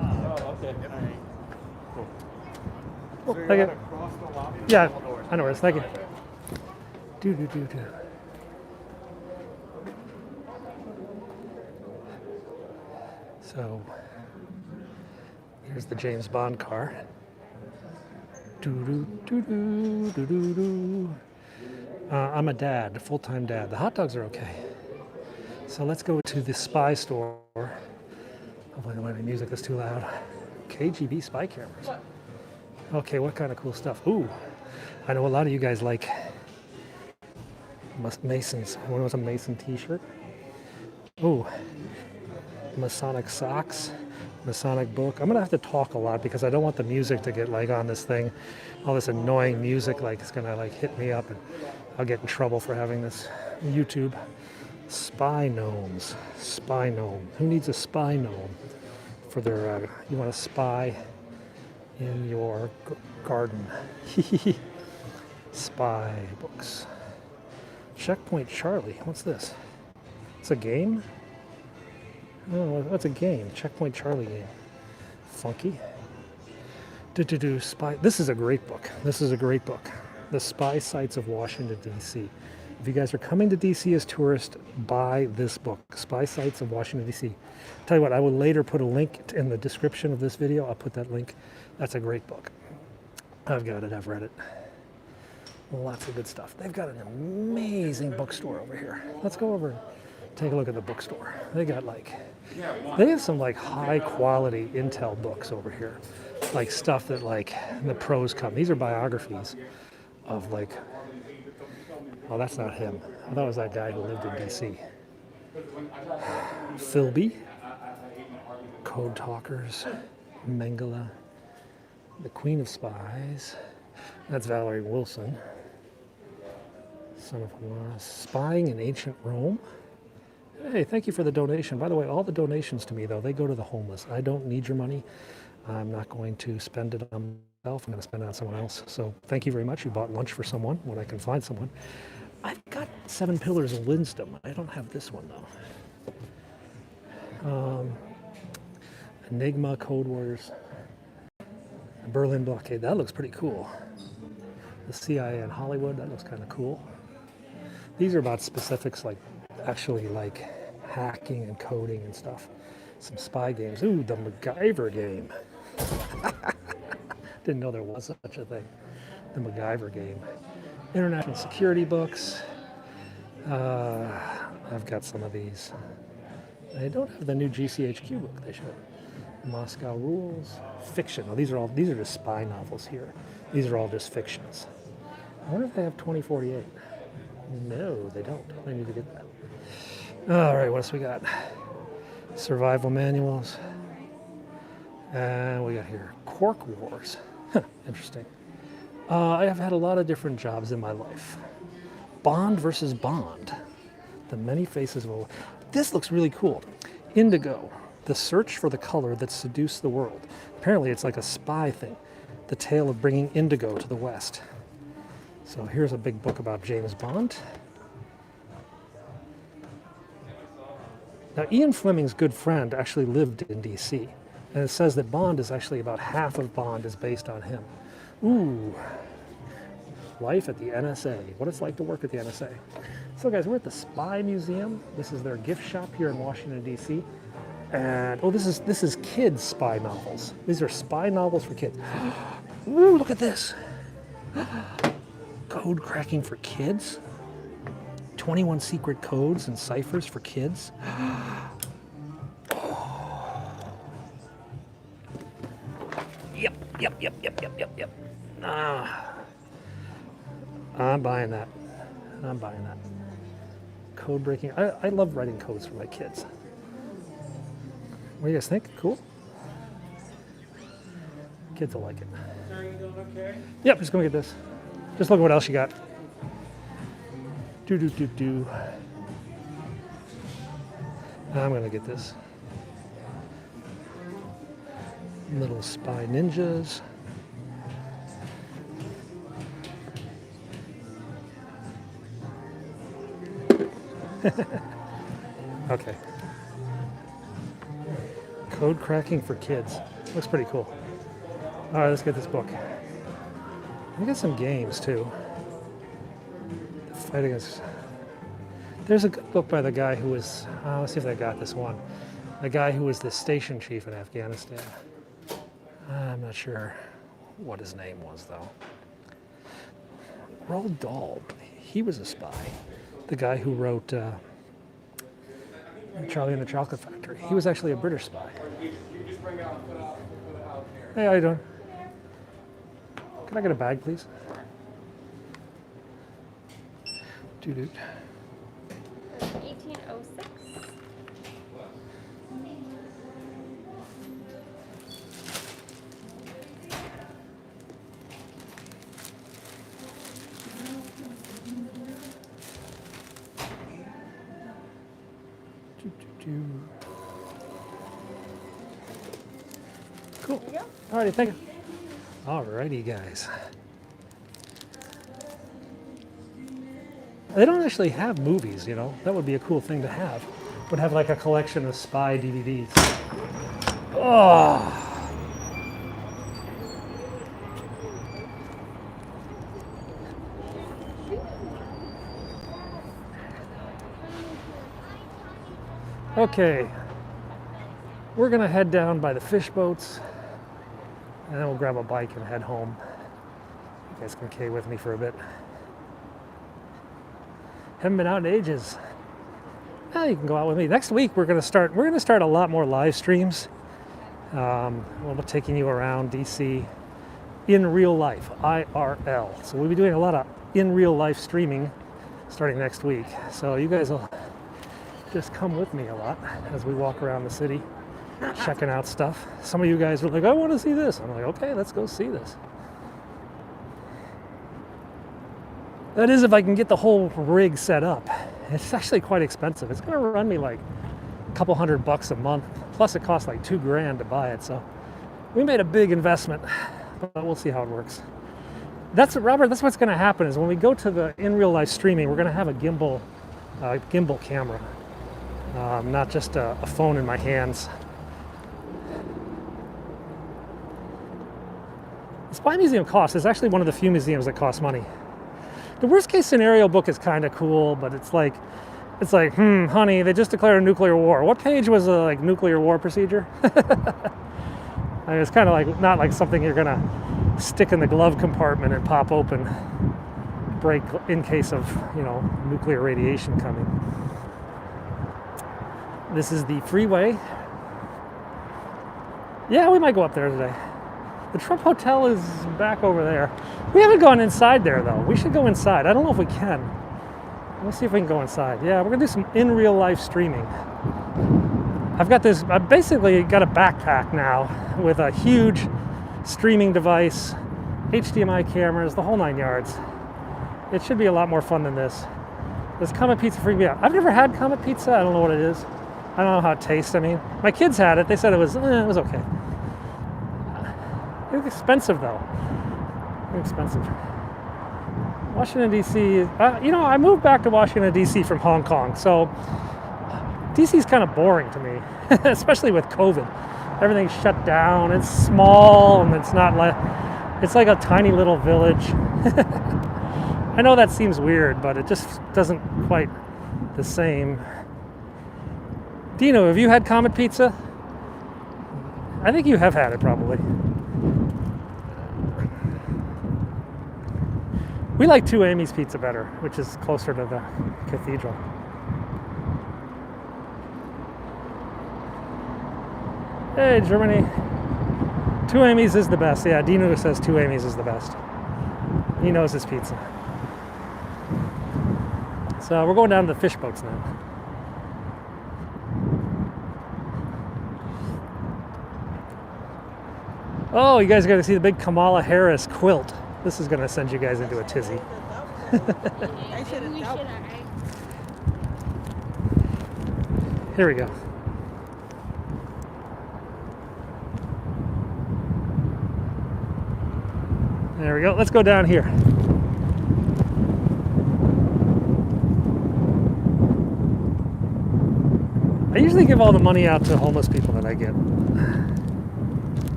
Oh, okay. Cool. So Thank you're you. across the lobby? Yeah, I know where it is. Thank you. Do. So here's the James Bond car. I'm a dad, a full-time dad. The hot dogs are okay. So let's go to the spy store. Hopefully the music is too loud. KGB spy cameras. Okay, what kind of cool stuff? Ooh, I know a lot of you guys like Masons. One was a Mason t-shirt. Ooh, Masonic socks, Masonic book. I'm gonna have to talk a lot because I don't want the music to get like on this thing. All this annoying music, like it's gonna like hit me up and I'll get in trouble for having this YouTube. Spy gnomes, spy gnome. Who needs a spy gnome for their, you want to spy in your garden. Spy books. Checkpoint Charlie, what's this? It's a game? Oh, what's a game? Checkpoint Charlie game. Funky. Spy. This is a great book. This is a great book. The Spy Sites of Washington, D.C. If you guys are coming to D.C. as tourists, buy this book, Spy Sites of Washington, D.C. Tell you what, I will later put a link in the description of this video. I'll put that link. That's a great book. I've got it. I've read it. Lots of good stuff. They've got an amazing bookstore over here. Let's go over and take a look at the bookstore. They got like, they have some like high quality Intel books over here. Like stuff that like the pros come. These are biographies of like, oh, that's not him. I thought it was that guy who lived in D.C. Philby, Code Talkers, Mengele, the Queen of Spies. That's Valerie Wilson. Son of Hamas. Spying in Ancient Rome. Hey, thank you for the donation. By the way, all the donations to me, though, they go to the homeless. I don't need your money. I'm not going to spend it on myself. I'm going to spend it on someone else. So thank you very much. You bought lunch for someone when I can find someone. I've got 7 Pillars of Wisdom. I don't have this one, though. Enigma, Code Wars, Berlin Blockade. That looks pretty cool. The CIA in Hollywood. That looks kind of cool. These are about specifics like actually like hacking and coding and stuff. Some spy games. Ooh, the MacGyver game. Didn't know there was such a thing. The MacGyver game. International security books. I've got some of these. They don't have the new GCHQ book. They should. Moscow Rules. Fiction. Oh, these are just spy novels here. These are all just fictions. I wonder if they have 2048. No, they don't. I need to get that. All right, what else we got? Survival manuals. And we got here Cork Wars. Huh, interesting. I have had a lot of different jobs in my life. Bond versus Bond. The many faces of a... This looks really cool. Indigo. The search for the color that seduced the world. Apparently it's like a spy thing. The tale of bringing indigo to the West. So here's a big book about James Bond. Now Ian Fleming's good friend actually lived in DC. And it says that Bond is actually about half of Bond is based on him. Ooh. Life at the NSA. What it's like to work at the NSA. So guys, we're at the Spy Museum. This is their gift shop here in Washington, D.C. And, oh, this is kids' spy novels. These are spy novels for kids. Ooh, look at this. Code cracking for kids. 21 secret codes and ciphers for kids. Yep. I'm buying that. Code breaking. I love writing codes for my kids. What do you guys think? Cool? Kids will like it. Are you doing okay? Yep, just gonna get this. Just look at what else you got. I'm gonna get this. Little spy ninjas. Okay. Code cracking for kids. Looks pretty cool. All right, let's get this book. We got some games too. The fight against... There's a good book by the guy who was... let's see if I got this one. The guy who was the station chief in Afghanistan. I'm not sure what his name was though. Roald Dahl. He was a spy. The guy who wrote Charlie and the Chocolate Factory. He was actually a British spy. Hey, how you doing? Can I get a bag, please? Doo-doo. 1806. Cool. Alrighty, thank you. Alrighty, guys. They don't actually have movies, you know. That would be a cool thing to have. Would have like a collection of spy DVDs. Oh. Okay, we're gonna head down by the fish boats, and then we'll grab a bike and head home. You guys can K with me for a bit. Haven't been out in ages. Well, you can go out with me. Next week we're gonna start a lot more live streams. We'll be taking you around DC in real life, IRL. So we'll be doing a lot of in real life streaming starting next week. So you guys will just come with me a lot as we walk around the city, checking out stuff. Some of you guys were like, I want to see this. I'm like, okay, let's go see this. That is if I can get the whole rig set up. It's actually quite expensive. It's going to run me like a couple $100 a month. Plus it costs like $2,000 to buy it. So we made a big investment, but we'll see how it works. Robert, that's what's going to happen is when we go to the in real life streaming, we're going to have a gimbal camera. Not just a phone in my hands. The Spy Museum costs. It's actually one of the few museums that costs money. The worst case scenario book is kind of cool, but it's like, honey, they just declared a nuclear war. What page was the nuclear war procedure? I mean, it's kind of like not like something you're gonna stick in the glove compartment and pop open, break in case of nuclear radiation coming. This is the freeway. Yeah, we might go up there today. The Trump Hotel is back over there. We haven't gone inside there though. We should go inside. I don't know if we can. Let's see if we can go inside. Yeah, we're gonna do some in real life streaming. I've basically got a backpack now with a huge streaming device HDMI cameras, the whole 9 yards. It should be a lot more fun than this. This Comet Pizza freaked me out. I've never had Comet Pizza. I don't know what it is. I don't know how it tastes. I mean, my kids had it. They said it was okay. It was expensive though. Expensive. Washington D.C. I moved back to Washington D.C. from Hong Kong, so D.C. is kind of boring to me, especially with COVID. Everything's shut down. It's small, and it's not like it's like a tiny little village. I know that seems weird, but it just doesn't quite the same. Dino, have you had Comet Pizza? I think you have had it probably. We like Two Amy's Pizza better, which is closer to the cathedral. Hey, Germany. Two Amy's is the best. Yeah, Dino says Two Amy's is the best. He knows his pizza. So we're going down to the fish boats now. Oh, you guys are going to see the big Kamala Harris quilt. This is going to send you guys into a tizzy. Here we go. There we go. Let's go down here. I usually give all the money out to homeless people that I get.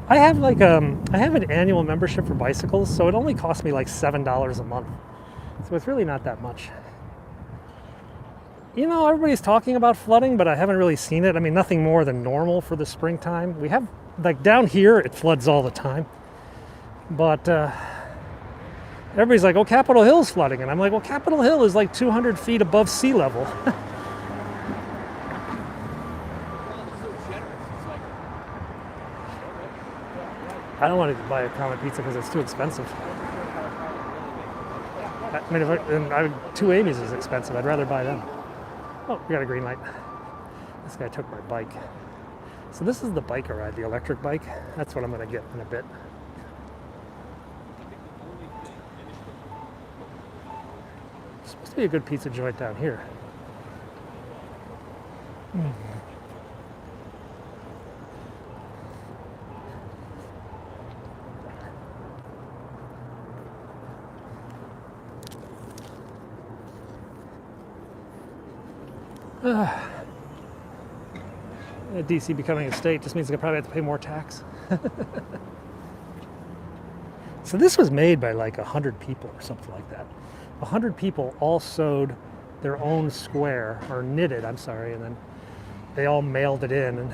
I have I have an annual membership for bicycles, so it only costs me like $7 a month. So it's really not that much. You know, everybody's talking about flooding, but I haven't really seen it. I mean, nothing more than normal for the springtime. We have, like down here, it floods all the time. But everybody's like, oh, Capitol Hill's flooding. And I'm like, well, Capitol Hill is like 200 feet above sea level. I don't want to buy a Comet Pizza because it's too expensive. I mean, Two Amy's is expensive. I'd rather buy them. Oh, we got a green light. This guy took my bike. So this is the biker ride, the electric bike. That's what I'm going to get in a bit. It's supposed to be a good pizza joint down here. DC becoming a state just means I probably have to pay more tax. So this was made by like 100 people or something like that. 100 people all sewed their own square, or knitted, I'm sorry, and then they all mailed it in and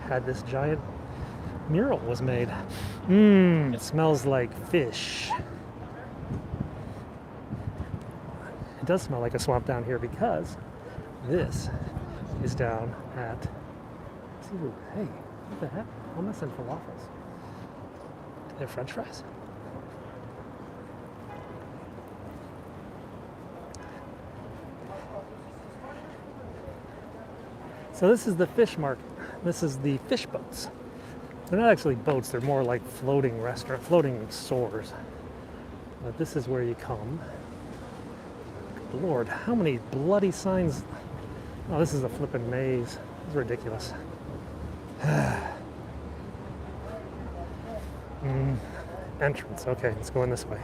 had this giant mural was made. It smells like fish. It does smell like a swamp down here because this is down at, ooh, hey, what the heck? Hummus and falafels. Do they have French fries? So this is the fish market. This is the fish boats. They're not actually boats, they're more like floating floating stores. But this is where you come. Lord, how many bloody signs. Oh, this is a flippin' maze. It's ridiculous. Entrance. Okay, let's go in this way.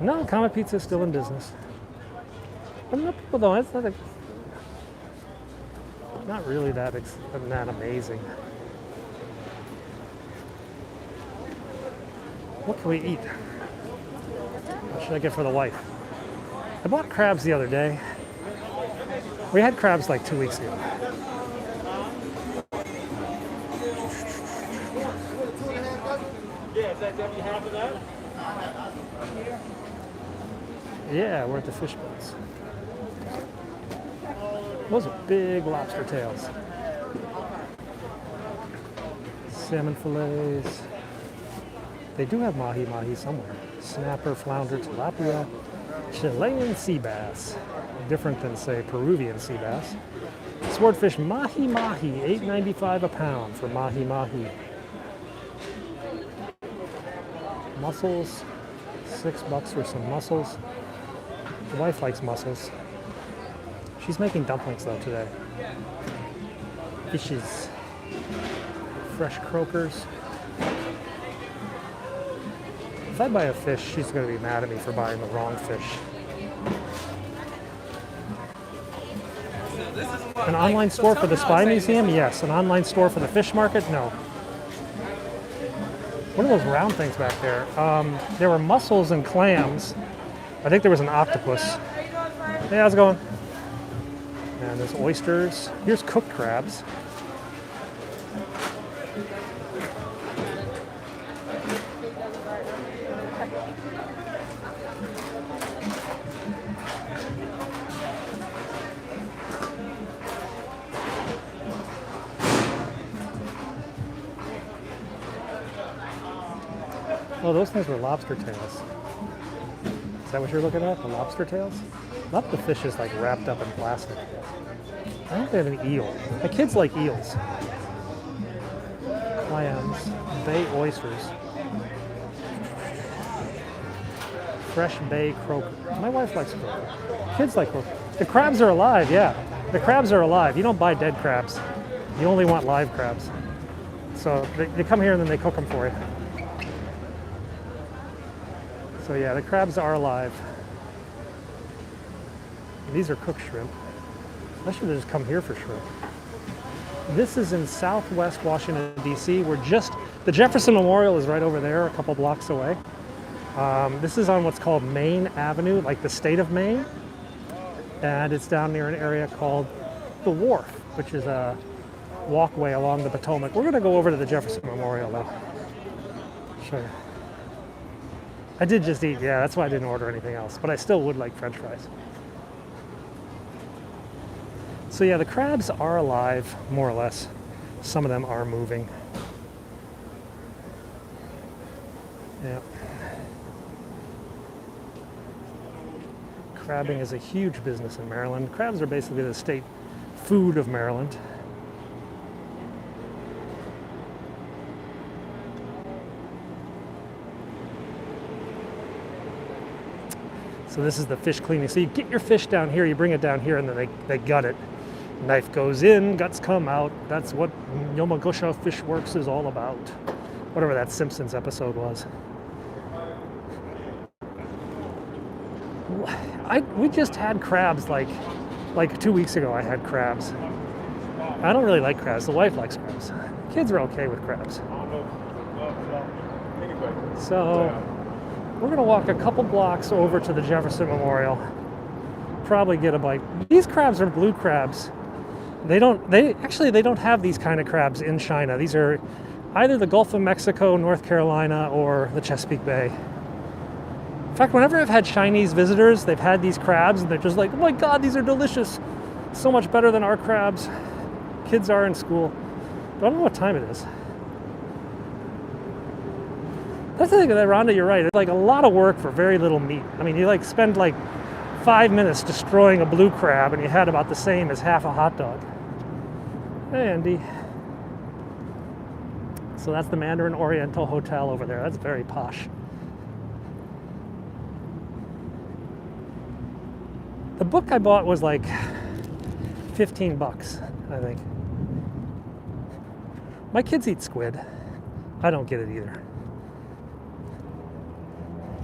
No, Comet Pizza is still in business. But no people though. It's not really that amazing. What can we eat? What should I get for the wife? I bought crabs the other day. We had crabs like 2 weeks ago. Yeah, we're at the fish boats. Those are big lobster tails. Salmon fillets. They do have mahi-mahi somewhere. Snapper, flounder, tilapia, Chilean sea bass. Different than, say, Peruvian sea bass. Swordfish mahi-mahi, $8.95 a pound for mahi-mahi. Mussels, $6 for some mussels. The wife likes mussels. She's making dumplings though today. Fishes, fresh croakers. If I buy a fish, she's going to be mad at me for buying the wrong fish. An online store for the Spy Museum? Yes. An online store for the fish market? No. What are those round things back there? There were mussels and clams. I think there was an octopus. Hey, how's it going? And there's oysters. Here's cooked crabs. Oh, those things were lobster tails. Is that what you're looking at? The lobster tails? Not the fish is like wrapped up in plastic. I don't think they have an eel. My kids like eels. Clams, bay oysters. Fresh bay croaker. My wife likes croaker. Kids like croaker. The crabs are alive, yeah. The crabs are alive. You don't buy dead crabs. You only want live crabs. So they come here and then they cook them for you. So yeah, the crabs are alive. And these are cooked shrimp. I should have just come here for shrimp. This is in Southwest Washington, D.C. The Jefferson Memorial is right over there, a couple blocks away. This is on what's called Maine Avenue, like the state of Maine. And it's down near an area called the Wharf, which is a walkway along the Potomac. We're gonna go over to the Jefferson Memorial though. Sure. I did just eat, yeah, that's why I didn't order anything else, but I still would like French fries. So yeah, the crabs are alive, more or less. Some of them are moving. Yeah. Crabbing is a huge business in Maryland. Crabs are basically the state food of Maryland. So this is the fish cleaning. So you get your fish down here, you bring it down here, and then they gut it. Knife goes in, guts come out. That's what Yomagosha Fish Works is all about. Whatever that Simpsons episode was. We just had crabs like 2 weeks ago. I had crabs. I don't really like crabs. The wife likes crabs. Kids are okay with crabs. So we're gonna walk a couple blocks over to the Jefferson Memorial. Probably get a bite. These crabs are blue crabs. They don't have these kind of crabs in China. These are either the Gulf of Mexico, North Carolina, or the Chesapeake Bay. In fact, whenever I've had Chinese visitors, they've had these crabs and they're just like, oh my God, these are delicious. So much better than our crabs. Kids are in school. But I don't know what time it is. That's the thing with that, Rhonda, you're right. It's like a lot of work for very little meat. I mean, you spend 5 minutes destroying a blue crab and you had about the same as half a hot dog. Hey, Andy. So that's the Mandarin Oriental Hotel over there. That's very posh. The book I bought was like $15, I think. My kids eat squid. I don't get it either.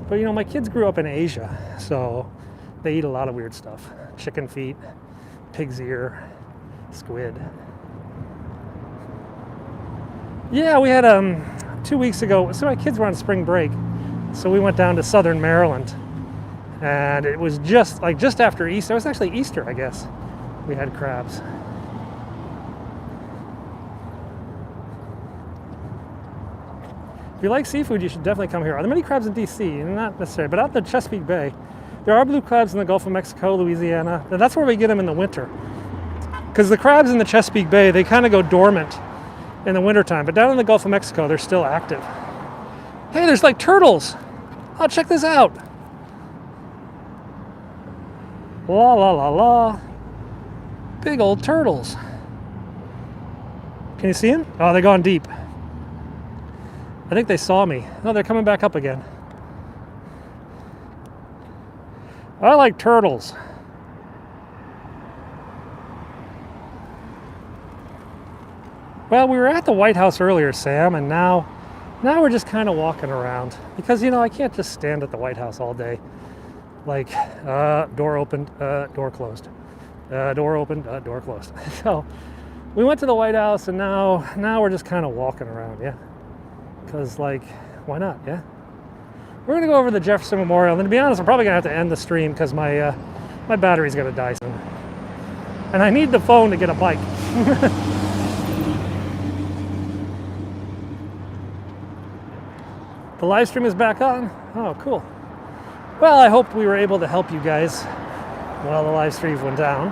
But my kids grew up in Asia, so they eat a lot of weird stuff. Chicken feet, pig's ear, squid. Yeah, we had 2 weeks ago, so my kids were on spring break, so we went down to southern Maryland. And it was just after Easter. It was actually Easter, I guess. We had crabs. If you like seafood, you should definitely come here. Are there many crabs in DC? Not necessarily, but out in the Chesapeake Bay, there are blue crabs in the Gulf of Mexico, Louisiana. And that's where we get them in the winter. Because the crabs in the Chesapeake Bay, they kind of go dormant in the wintertime. But down in the Gulf of Mexico, they're still active. Hey, there's turtles. Oh, check this out. La la la la. Big old turtles. Can you see them? Oh, they're going deep. I think they saw me. No, they're coming back up again. I like turtles. Well, we were at the White House earlier, Sam, and now we're just kind of walking around because, you know, I can't just stand at the White House all day. Like, door opened, door closed. Door opened, door closed. So we went to the White House, and now we're just kind of walking around, yeah. Because, like, why not, yeah? We're going to go over the Jefferson Memorial, and to be honest, I'm probably going to have to end the stream because my battery's going to die soon. And I need the phone to get a bike. The live stream is back on? Oh, cool. Well, I hope we were able to help you guys while the live stream went down.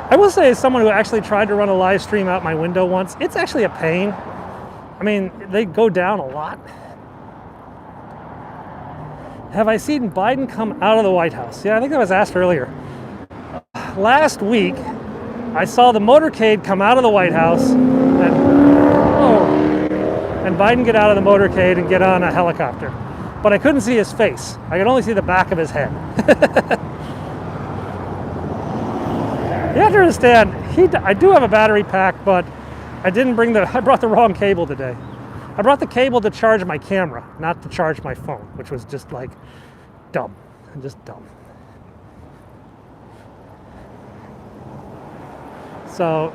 I will say, as someone who actually tried to run a live stream out my window once, it's actually a pain. I mean, they go down a lot. Have I seen Biden come out of the White House? Yeah, I think that was asked earlier. Last week, I saw the motorcade come out of the White House and Biden get out of the motorcade and get on a helicopter. But I couldn't see his face. I could only see the back of his head. You have to understand, I do have a battery pack, but I brought the wrong cable today. I brought the cable to charge my camera, not to charge my phone, which was just like dumb, just dumb. So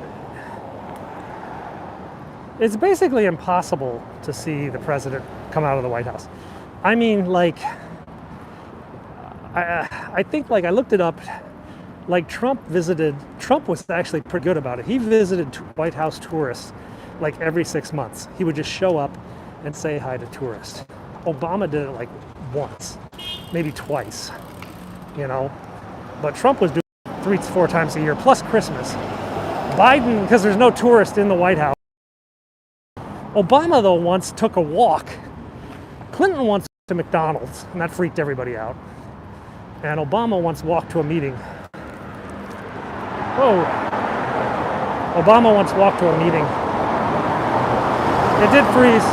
it's basically impossible to see the president come out of the White House. I mean, like, I think, like, I looked it up, like, Trump was actually pretty good about it. He visited White House tourists like every 6 months. He would just show up and say hi to tourists. Obama did it like once, maybe twice, you know, but Trump was doing it 3 to 4 times a year, plus Christmas. Biden, because there's no tourist in the White House. Obama, though, once took a walk. Clinton once went to McDonald's, and that freaked everybody out. And Obama once walked to a meeting. Whoa. Obama once walked to a meeting. It did freeze.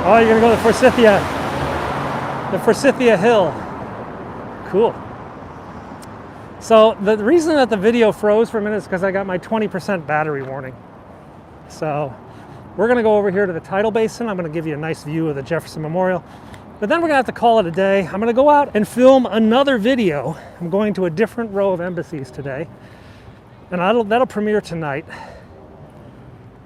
Oh, you're gonna go to the Forsythia Hill. Cool. So the reason that the video froze for a minute is because I got my 20% battery warning. So we're gonna go over here to the tidal basin. I'm gonna give you a nice view of the Jefferson Memorial. But then we're gonna have to call it a day. I'm gonna go out and film another video. I'm going to a different row of embassies today. And that'll premiere tonight.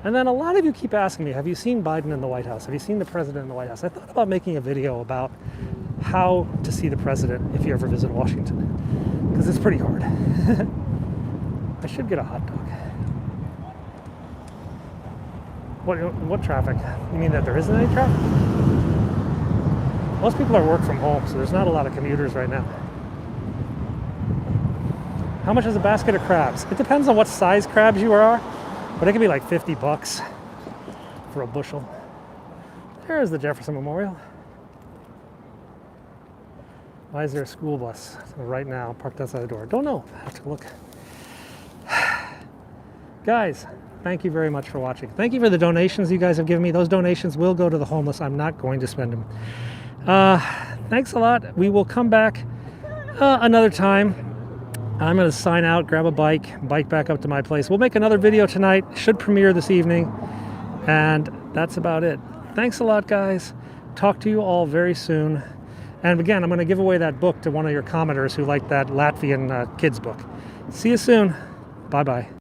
And then a lot of you keep asking me, have you seen Biden in the White House? Have you seen the president in the White House? I thought about making a video about how to see the president if you ever visit Washington, because it's pretty hard. I should get a hot dog. What traffic? You mean that there isn't any traffic? Most people are work from home, so there's not a lot of commuters right now. How much is a basket of crabs? It depends on what size crabs you are, but it can be like $50 for a bushel. There's the Jefferson Memorial. Why is there a school bus right now parked outside the door? Don't know. I have to look. Guys, thank you very much for watching. Thank you for the donations you guys have given me. Those donations will go to the homeless. I'm not going to spend them. Thanks a lot. We will come back another time. I'm going to sign out, grab a bike back up to my place. We'll make another video tonight. Should premiere this evening. And that's about it. Thanks a lot, guys. Talk to you all very soon. And again, I'm going to give away that book to one of your commenters who liked that Latvian kids book. See you soon. Bye-bye.